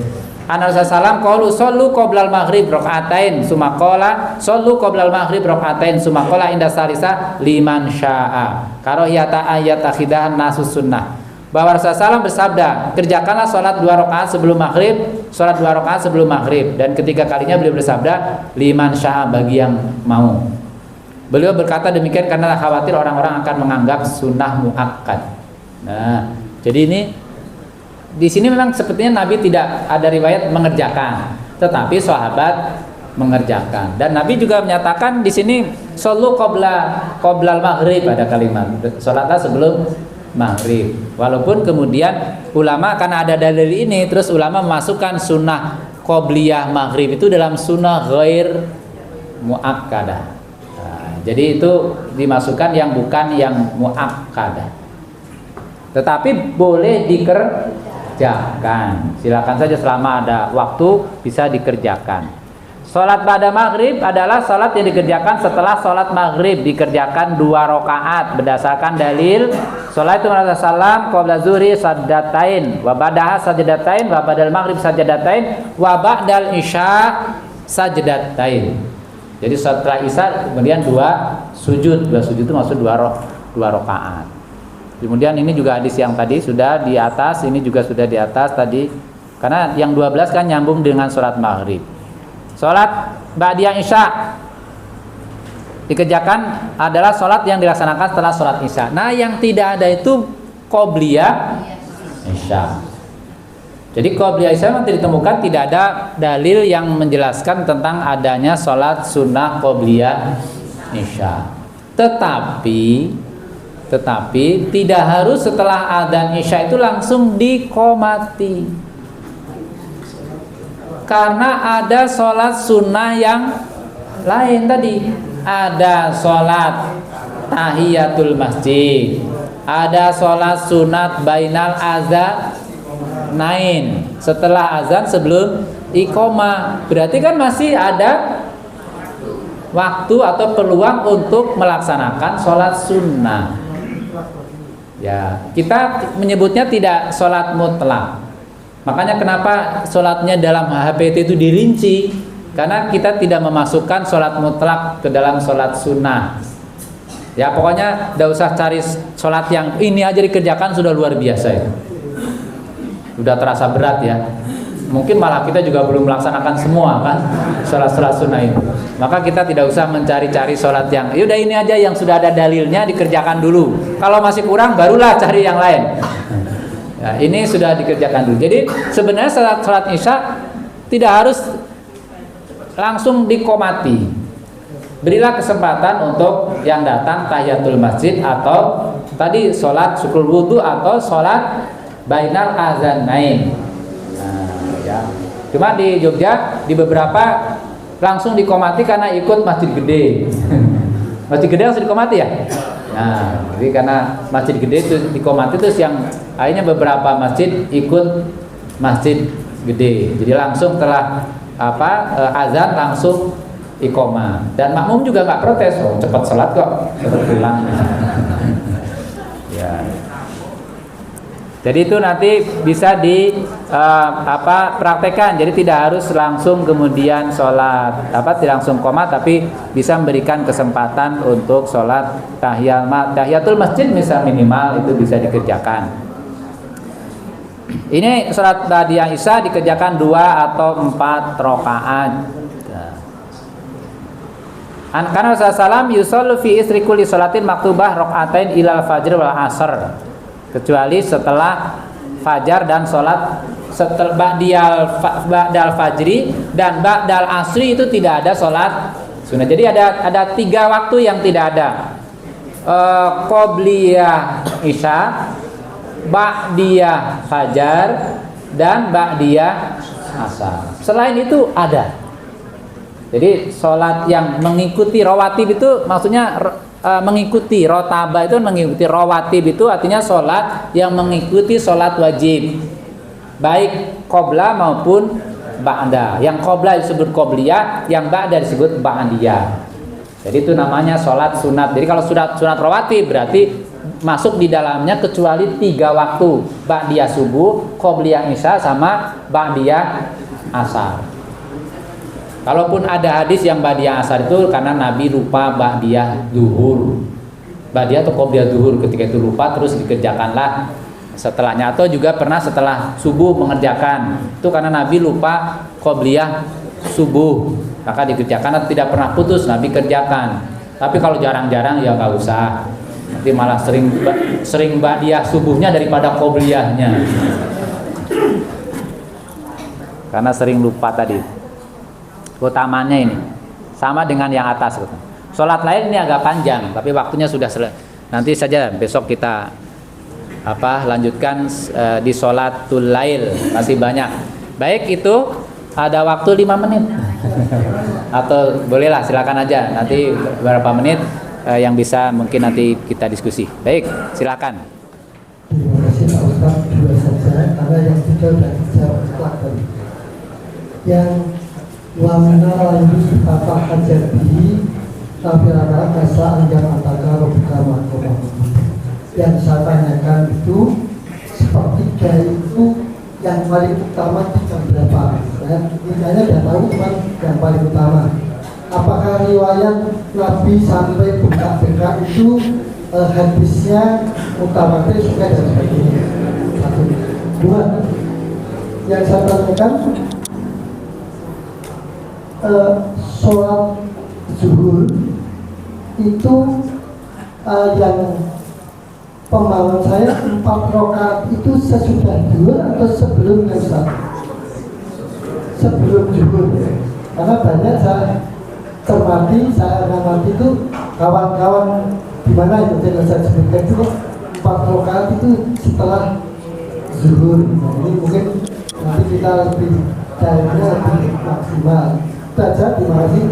Speaker 1: Rasulullah SAW qalu shollu qoblal maghrib rakaatain sumakola shollu qoblal maghrib rakaatain sumakola inda salisa liman syaa karohiyata ayat akhidahan nasus sunnah. Bahwa Rasulullah SAW bersabda, kerjakanlah sholat 2 rakaat sebelum maghrib, sholat 2 rakaat sebelum maghrib. Dan ketiga kalinya beliau bersabda, liman syaa, bagi yang mau. Beliau berkata demikian karena khawatir orang-orang akan menganggap sunnah muakkad. Nah, jadi ini di sini memang sepertinya Nabi tidak ada riwayat mengerjakan, tetapi sahabat mengerjakan. Dan Nabi juga menyatakan di sini shollu qoblal maghrib, ada kalimat sholatlah sebelum maghrib. Walaupun kemudian ulama karena ada dalil ini, terus ulama memasukkan sunnah qobliyah maghrib itu dalam sunnah ghair muakkadah. Nah, jadi itu dimasukkan yang bukan yang muakkadah. Tetapi boleh dikerjakan. Silakan saja selama ada waktu bisa dikerjakan. Salat pada maghrib adalah salat yang dikerjakan setelah salat maghrib, dikerjakan 2 rakaat berdasarkan dalil salat itu Rasulullah qabla zuhri sajdatain wa ba'daha sajdatain wa ba'dal maghrib sajdatain wa ba'dal isya sajdatain. Jadi setelah isya kemudian 2 sujud. 2 sujud itu maksud 2 rakaat. Kemudian ini juga hadis yang tadi sudah di atas, ini juga sudah di atas tadi. Karena yang 12 kan nyambung dengan sholat maghrib. Sholat ba'diyah isya dikerjakan adalah sholat yang dilaksanakan setelah sholat isya. Nah yang tidak ada itu qobliyah isya. Jadi qobliyah isya memang ditemukan tidak ada dalil yang menjelaskan tentang adanya sholat sunnah qobliyah isya. Tetapi tidak harus setelah adzan isya itu langsung diqomati. Karena ada sholat sunnah yang lain tadi. Ada sholat tahiyatul masjid, ada sholat sunat bainal adzanain, setelah azan sebelum iqomah. Berarti kan masih ada waktu atau peluang untuk melaksanakan sholat sunnah. Ya, kita menyebutnya tidak sholat mutlak. Makanya kenapa sholatnya dalam HPT itu dirinci, karena kita tidak memasukkan sholat mutlak ke dalam sholat sunnah. Ya pokoknya tidak usah cari sholat yang ini aja dikerjakan sudah luar biasa ya. Sudah terasa berat ya. Mungkin malah kita juga belum melaksanakan semua kan sholat-sholat sunnah itu. Maka kita tidak usah mencari-cari sholat yang yaudah ini aja yang sudah ada dalilnya dikerjakan dulu. Kalau masih kurang barulah cari yang lain. Ya, ini sudah dikerjakan dulu. Jadi sebenarnya sholat isya tidak harus langsung diqomati. Berilah kesempatan untuk yang datang tahiyatul masjid atau tadi sholat syukur wudu atau sholat bainal adzanain. Ya. Cuma di Jogja di beberapa langsung dikomati karena ikut masjid gede. Masjid gede langsung dikomati ya. Nah, jadi karena masjid gede itu dikomati terus yang akhirnya beberapa masjid ikut masjid gede. Jadi langsung setelah azan langsung iqomah. Dan makmum juga nggak protes, oh, cepat sholat kok, cepat pulang. Ya. Jadi itu nanti bisa praktekkan. Jadi tidak harus langsung kemudian sholat tidak langsung qomat, tapi bisa memberikan kesempatan untuk sholat tahiyatul masjid misal minimal itu bisa dikerjakan. Ini sholat ba'diyah isya dikerjakan 2 atau 4 rakaat. Karena Rasulullah SAW yusallu fi isri kulli sholatin maktubah rakaatain ilal fajr wal asr. Kecuali setelah fajar dan sholat setelah ba'dal fajri dan ba'dal asri itu tidak ada sholat sunnah. Jadi ada 3 waktu yang tidak ada. Qobliyah isya, ba'diyah fajar, dan ba'diyah asar. Selain itu ada. Jadi sholat yang mengikuti rawatib itu maksudnya mengikuti rotaba itu mengikuti rawatib itu artinya sholat yang mengikuti sholat wajib, baik qobla maupun ba'da. Yang qobla disebut qobliyah, yang ba'da disebut ba'diyah. Jadi itu namanya sholat sunat. Jadi kalau sunat rawatib berarti masuk di dalamnya kecuali 3 waktu: ba'diyah subuh, qobliyah isya, sama ba'diyah asar. Kalaupun ada hadis yang ba'diyah asar itu karena Nabi lupa ba'diyah zuhur, ba'diyah atau qobliyah zuhur, ketika itu lupa terus dikerjakanlah setelahnya. Atau juga pernah setelah subuh mengerjakan, itu karena Nabi lupa qobliyah subuh, maka dikerjakan, atau tidak pernah putus Nabi kerjakan. Tapi kalau jarang-jarang ya nggak usah, nanti malah sering ba'diyah subuhnya daripada qobliyahnya, karena sering lupa tadi. Utamanya ini sama dengan yang atas. Sholat lain ini agak panjang, tapi waktunya sudah selesai. Nanti saja besok kita lanjutkan di sholatul lail, masih banyak. Baik, itu ada waktu 5 menit atau bolehlah, silakan aja. Nanti beberapa menit yang bisa mungkin nanti kita diskusi. Baik, silakan.
Speaker 2: Terima kasih Pak Ustadz, dua saja karena yang tiga sudah dijawab tadi. Yang wamina lanjut apa hajati tafirana kasa yang antara robika makomah. Yang saya tanyakan itu sepertiga itu yang paling utama di jam berapa? Intinya sudah tahu, cuman yang paling utama. Apakah riwayat Nabi sampai buka-buka itu hadisnya utamakan suka dan sebagainya? Satu. Dua, yang saya tanyakan, sholat zuhur itu yang pemahaman saya 4 rakaat itu sesudah zuhur atau sebelum asar? Sebelum zuhur. Karena banyak saya cermati, saya mengamati itu kawan-kawan di mana itu yang saya sebutkan itu 4 rakaat itu setelah zuhur. Nah, ini mungkin nanti kita lebih detailnya lebih maksimal. Saja, terima kasih.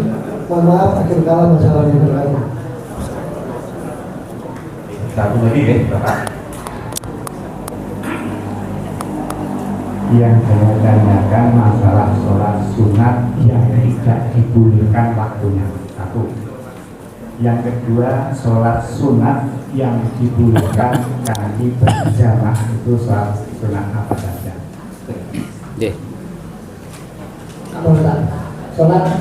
Speaker 2: Mohon maaf akhir kala masalah yang berlalu.
Speaker 3: Satu lagi ya, Bapak. Yang saya tanyakan masalah sholat sunat yang tidak dibolehkan waktunya. Satu. Yang kedua, sholat sunat yang dibolehkan kali berjamaah itu sholat sunat apa saja?
Speaker 1: Deh.
Speaker 2: Apa Ustaz? Sholat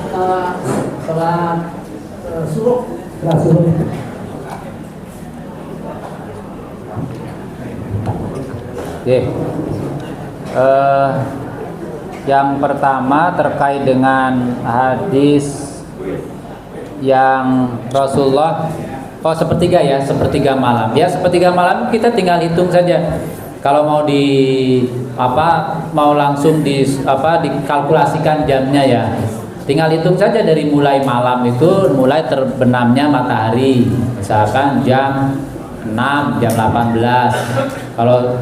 Speaker 2: suruh.
Speaker 1: Yang pertama terkait dengan hadis yang Rasulullah sepertiga ya, sepertiga malam. Ya, sepertiga malam kita tinggal hitung saja. Kalau mau langsung dikalkulasikan jamnya ya. Tinggal hitung saja dari mulai malam itu, mulai terbenamnya matahari. Misalkan jam 6, jam 18. Kalau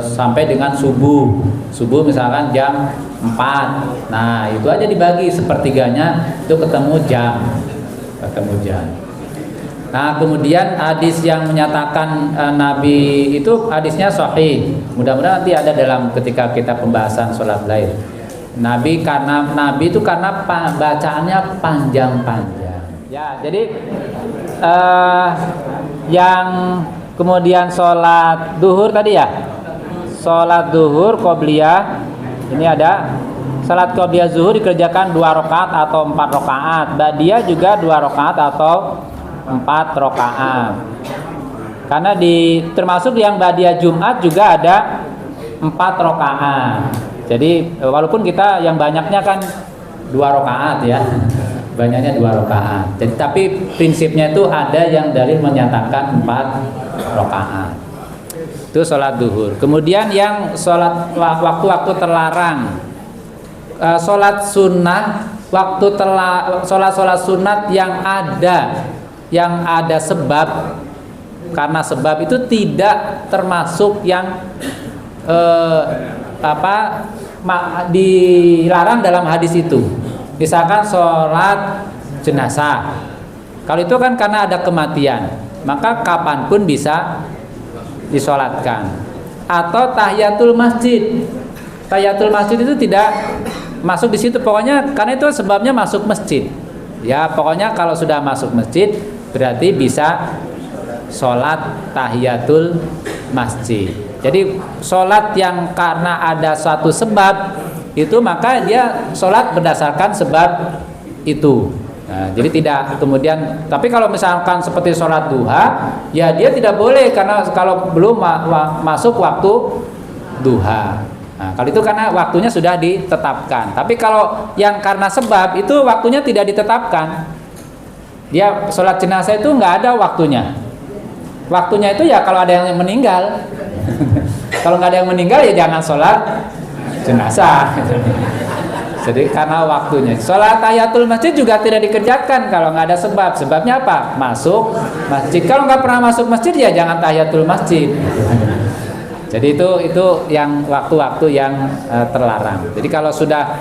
Speaker 1: sampai dengan subuh. Subuh misalkan jam 4. Nah, itu aja dibagi sepertiganya, itu ketemu jam. Nah, kemudian hadis yang menyatakan Nabi itu hadisnya sahih. Mudah-mudahan nanti ada dalam ketika kita pembahasan sholat lail. Karena bacaannya panjang-panjang. Ya, jadi yang kemudian sholat duhur tadi ya, sholat duhur qobliyah ini ada. Sholat qobliyah zuhur dikerjakan 2 rakaat atau 4 rakaat. Ba'diyah juga 2 rakaat atau 4 rakaat. Karena termasuk yang ba'diyah Jumat juga ada 4 rakaat. Jadi walaupun kita yang banyaknya kan 2 rakaat ya, banyaknya 2 rakaat. Jadi tapi prinsipnya itu ada yang dalil menyatakan 4 rakaat. Itu sholat duhur. Kemudian yang sholat waktu-waktu terlarang, sholat sunnah sholat sunat yang ada sebab, karena sebab itu tidak termasuk yang dilarang dalam hadis itu. Misalkan sholat jenazah, kalau itu kan karena ada kematian, maka kapanpun bisa disolatkan. Atau tahiyatul masjid, tahiyatul masjid itu tidak masuk di situ, pokoknya karena itu sebabnya masuk masjid. Ya pokoknya kalau sudah masuk masjid berarti bisa sholat tahiyatul masjid. Jadi sholat yang karena ada suatu sebab itu, maka dia sholat berdasarkan sebab itu. Nah, jadi tidak kemudian, tapi kalau misalkan seperti sholat duha, ya dia tidak boleh karena kalau belum masuk waktu duha. Nah, kalau itu karena waktunya sudah ditetapkan. Tapi kalau yang karena sebab itu waktunya tidak ditetapkan. Dia sholat jenazah itu nggak ada waktunya. Waktunya itu ya kalau ada yang meninggal. Kalau nggak ada yang meninggal ya jangan sholat jenazah. Jadi karena waktunya. Sholat tahiyatul masjid juga tidak dikerjakan kalau nggak ada sebab. Sebabnya apa? Masuk masjid. Kalau nggak pernah masuk masjid ya jangan tahiyatul masjid. Jadi itu yang waktu-waktu yang terlarang. Jadi kalau sudah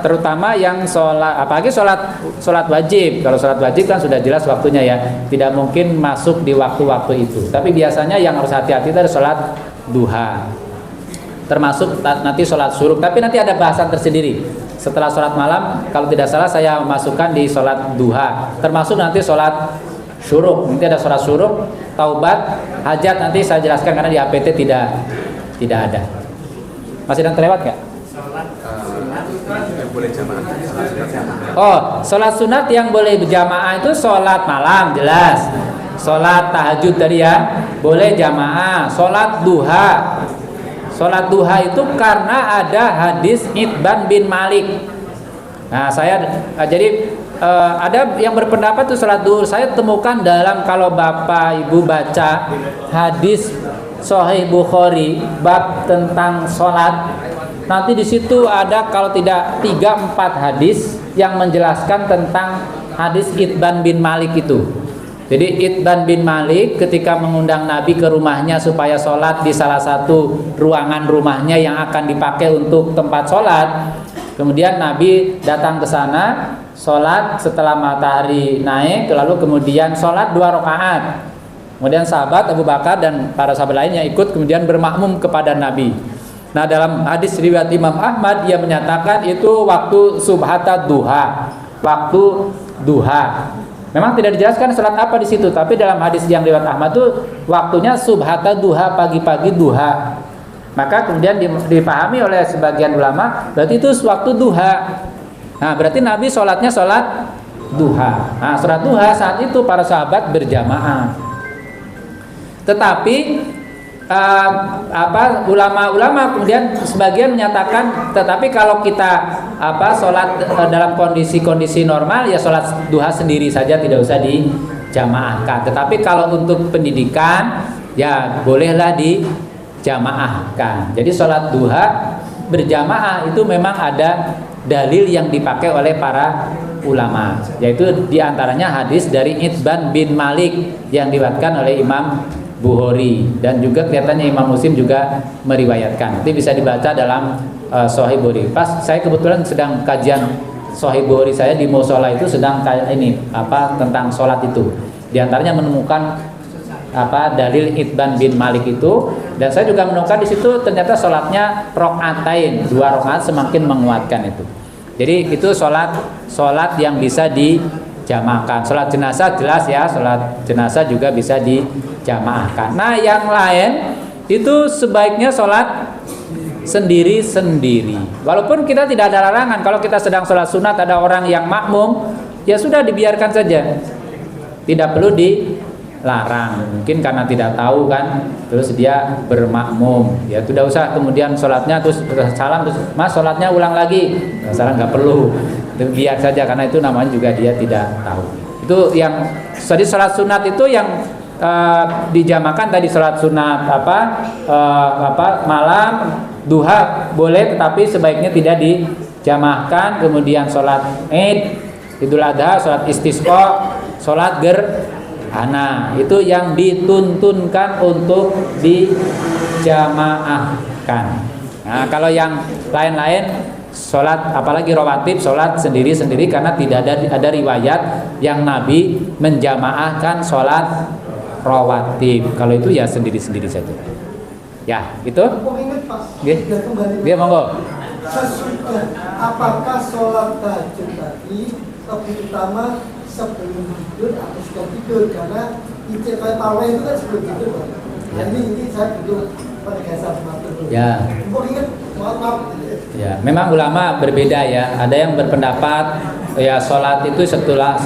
Speaker 1: terutama yang sholat, apalagi sholat wajib. Kalau sholat wajib kan sudah jelas waktunya ya. Tidak mungkin masuk di waktu-waktu itu. Tapi biasanya yang harus hati-hati itu adalah sholat duha. Termasuk nanti sholat syuruk, tapi nanti ada bahasan tersendiri. Setelah sholat malam, kalau tidak salah saya masukkan di sholat duha. Termasuk nanti sholat syuruk, nanti ada sholat syuruk, taubat, hajat, nanti saya jelaskan karena di APT tidak ada. Masih ada yang terlewat nggak?
Speaker 4: Yang boleh jamaah.
Speaker 1: Oh, sholat sunat yang boleh berjamaah itu sholat malam jelas. Sholat tahajud tadi ya, boleh jamaah. Sholat duha. Sholat duha itu karena ada hadis Itban bin Malik. Nah, ada yang berpendapat tuh sholat duhur. Saya temukan dalam, kalau Bapak Ibu baca hadis Sahih Bukhari bab tentang sholat, nanti di situ ada kalau tidak 3-4 hadis yang menjelaskan tentang hadis Itban bin Malik itu. Jadi Itban bin Malik ketika mengundang Nabi ke rumahnya supaya sholat di salah satu ruangan rumahnya yang akan dipakai untuk tempat sholat. Kemudian Nabi datang ke sana, sholat setelah matahari naik, lalu kemudian sholat 2 rakaat. Kemudian sahabat Abu Bakar dan para sahabat lainnya ikut kemudian bermakmum kepada Nabi. Nah, dalam hadis riwayat Imam Ahmad dia menyatakan itu waktu subhata duha, waktu duha. Memang tidak dijelaskan sholat apa di situ, tapi dalam hadis yang riwayat Ahmad itu waktunya subhata duha, pagi-pagi duha. Maka kemudian dipahami oleh sebagian ulama berarti itu waktu duha. Nah, berarti Nabi sholatnya sholat duha. Nah, sholat duha saat itu para sahabat berjamaah. Tetapi ulama-ulama kemudian sebagian menyatakan, tetapi kalau kita sholat dalam kondisi normal ya sholat duha sendiri saja, tidak usah dijamaahkan. Tetapi kalau untuk pendidikan ya bolehlah dijamaahkan. Jadi sholat duha berjamaah itu memang ada dalil yang dipakai oleh para ulama, yaitu diantaranya hadis dari Itban bin Malik yang diriwayatkan oleh Imam Bukhari, dan juga kelihatannya Imam Muslim juga meriwayatkan. Nanti bisa dibaca dalam Sahih Bukhari. Pas saya kebetulan sedang kajian Sahih Bukhari, saya di musola itu sedang tentang sholat itu. Di antaranya menemukan dalil Itban bin Malik itu, dan saya juga menemukan di situ ternyata sholatnya rokaatain, 2 rakaat semakin menguatkan itu. Jadi itu sholat yang bisa dijamaahkan. Sholat jenazah jelas ya, sholat jenazah juga bisa dijamaahkan. Nah, yang lain itu sebaiknya sholat sendiri-sendiri. Walaupun kita tidak ada larangan, kalau kita sedang sholat sunat ada orang yang makmum, ya sudah dibiarkan saja, tidak perlu dilarang. Mungkin karena tidak tahu kan, terus dia bermakmum, ya tidak usah kemudian sholatnya terus salam terus mas sholatnya ulang lagi, salam nggak perlu, biar saja karena itu namanya juga dia tidak tahu. Itu yang jadi sholat sunat itu yang dijamakan tadi, sholat sunat malam duha boleh, tetapi sebaiknya tidak dijamaahkan. Kemudian sholat Id, Idul Adha, sholat istisqa, sholat gerhana itu yang dituntunkan untuk dijamaahkan. Nah, kalau yang lain-lain sholat, apalagi rawatib, sholat sendiri-sendiri karena tidak ada riwayat yang Nabi menjamaahkan sholat rawatib. Kalau itu ya sendiri-sendiri saja. Ya, itu. Dia monggo.
Speaker 2: Apakah sholat tahajud tadi lebih utama sebelum tidur atau sudah tidur? Karena ijazah tarawih itu kan sebelum tidur, Pak.
Speaker 1: Ya.
Speaker 2: Ini saya butuh penegasan materi.
Speaker 1: Ya.
Speaker 2: Maaf.
Speaker 1: Ya, memang ulama berbeda ya. Ada yang berpendapat ya sholat itu setelah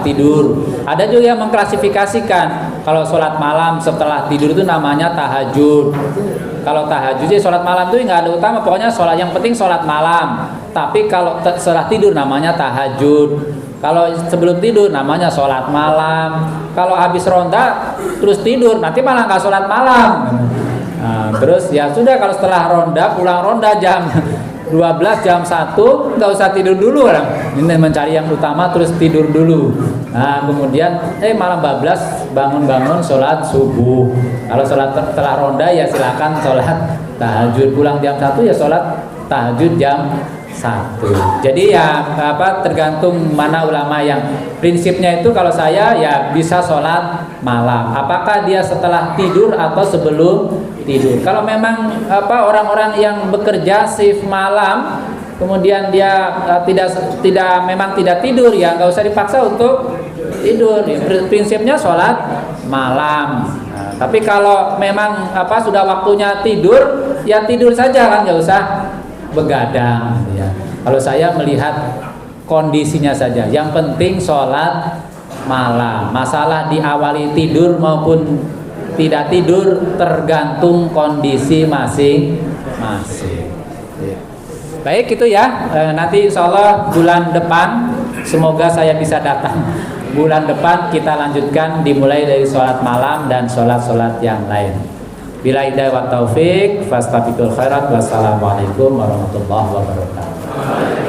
Speaker 1: tidur. Ada juga yang mengklasifikasikan kalau sholat malam setelah tidur itu namanya tahajud. Kalau tahajud sih sholat malam itu nggak ada utama, pokoknya sholat yang penting sholat malam. Tapi kalau setelah tidur namanya tahajud. Kalau sebelum tidur namanya sholat malam. Kalau habis ronda terus tidur nanti malah nggak sholat malam. Nah, terus ya sudah, kalau setelah ronda, pulang ronda jam 12 jam 1 nggak usah tidur dulu orang. Ini mencari yang utama terus tidur dulu. Nah kemudian malam bablas bangun-bangun sholat subuh. Kalau sholat setelah ronda ya silakan sholat tahajud. Pulang jam 1 ya sholat tahajud jam 1. Jadi ya tergantung mana ulama yang prinsipnya itu. Kalau saya ya bisa sholat malam. Apakah dia setelah tidur atau sebelum tidur? Kalau memang orang-orang yang bekerja shift malam kemudian dia tidak tidur ya nggak usah dipaksa untuk tidur. Ya, prinsipnya sholat malam. Nah, tapi kalau memang sudah waktunya tidur ya tidur saja kan, nggak usah begadang ya. Kalau saya melihat kondisinya saja, yang penting sholat malam. Masalah diawali tidur maupun tidak tidur tergantung kondisi masing-masing. Baik itu ya. Nanti insya Allah bulan depan semoga saya bisa datang. Bulan depan kita lanjutkan dimulai dari sholat malam dan sholat-sholat yang lain. Bila hidayah wa taufik fastabiqul khairat. Wassalamualaikum warahmatullahi wabarakatuh.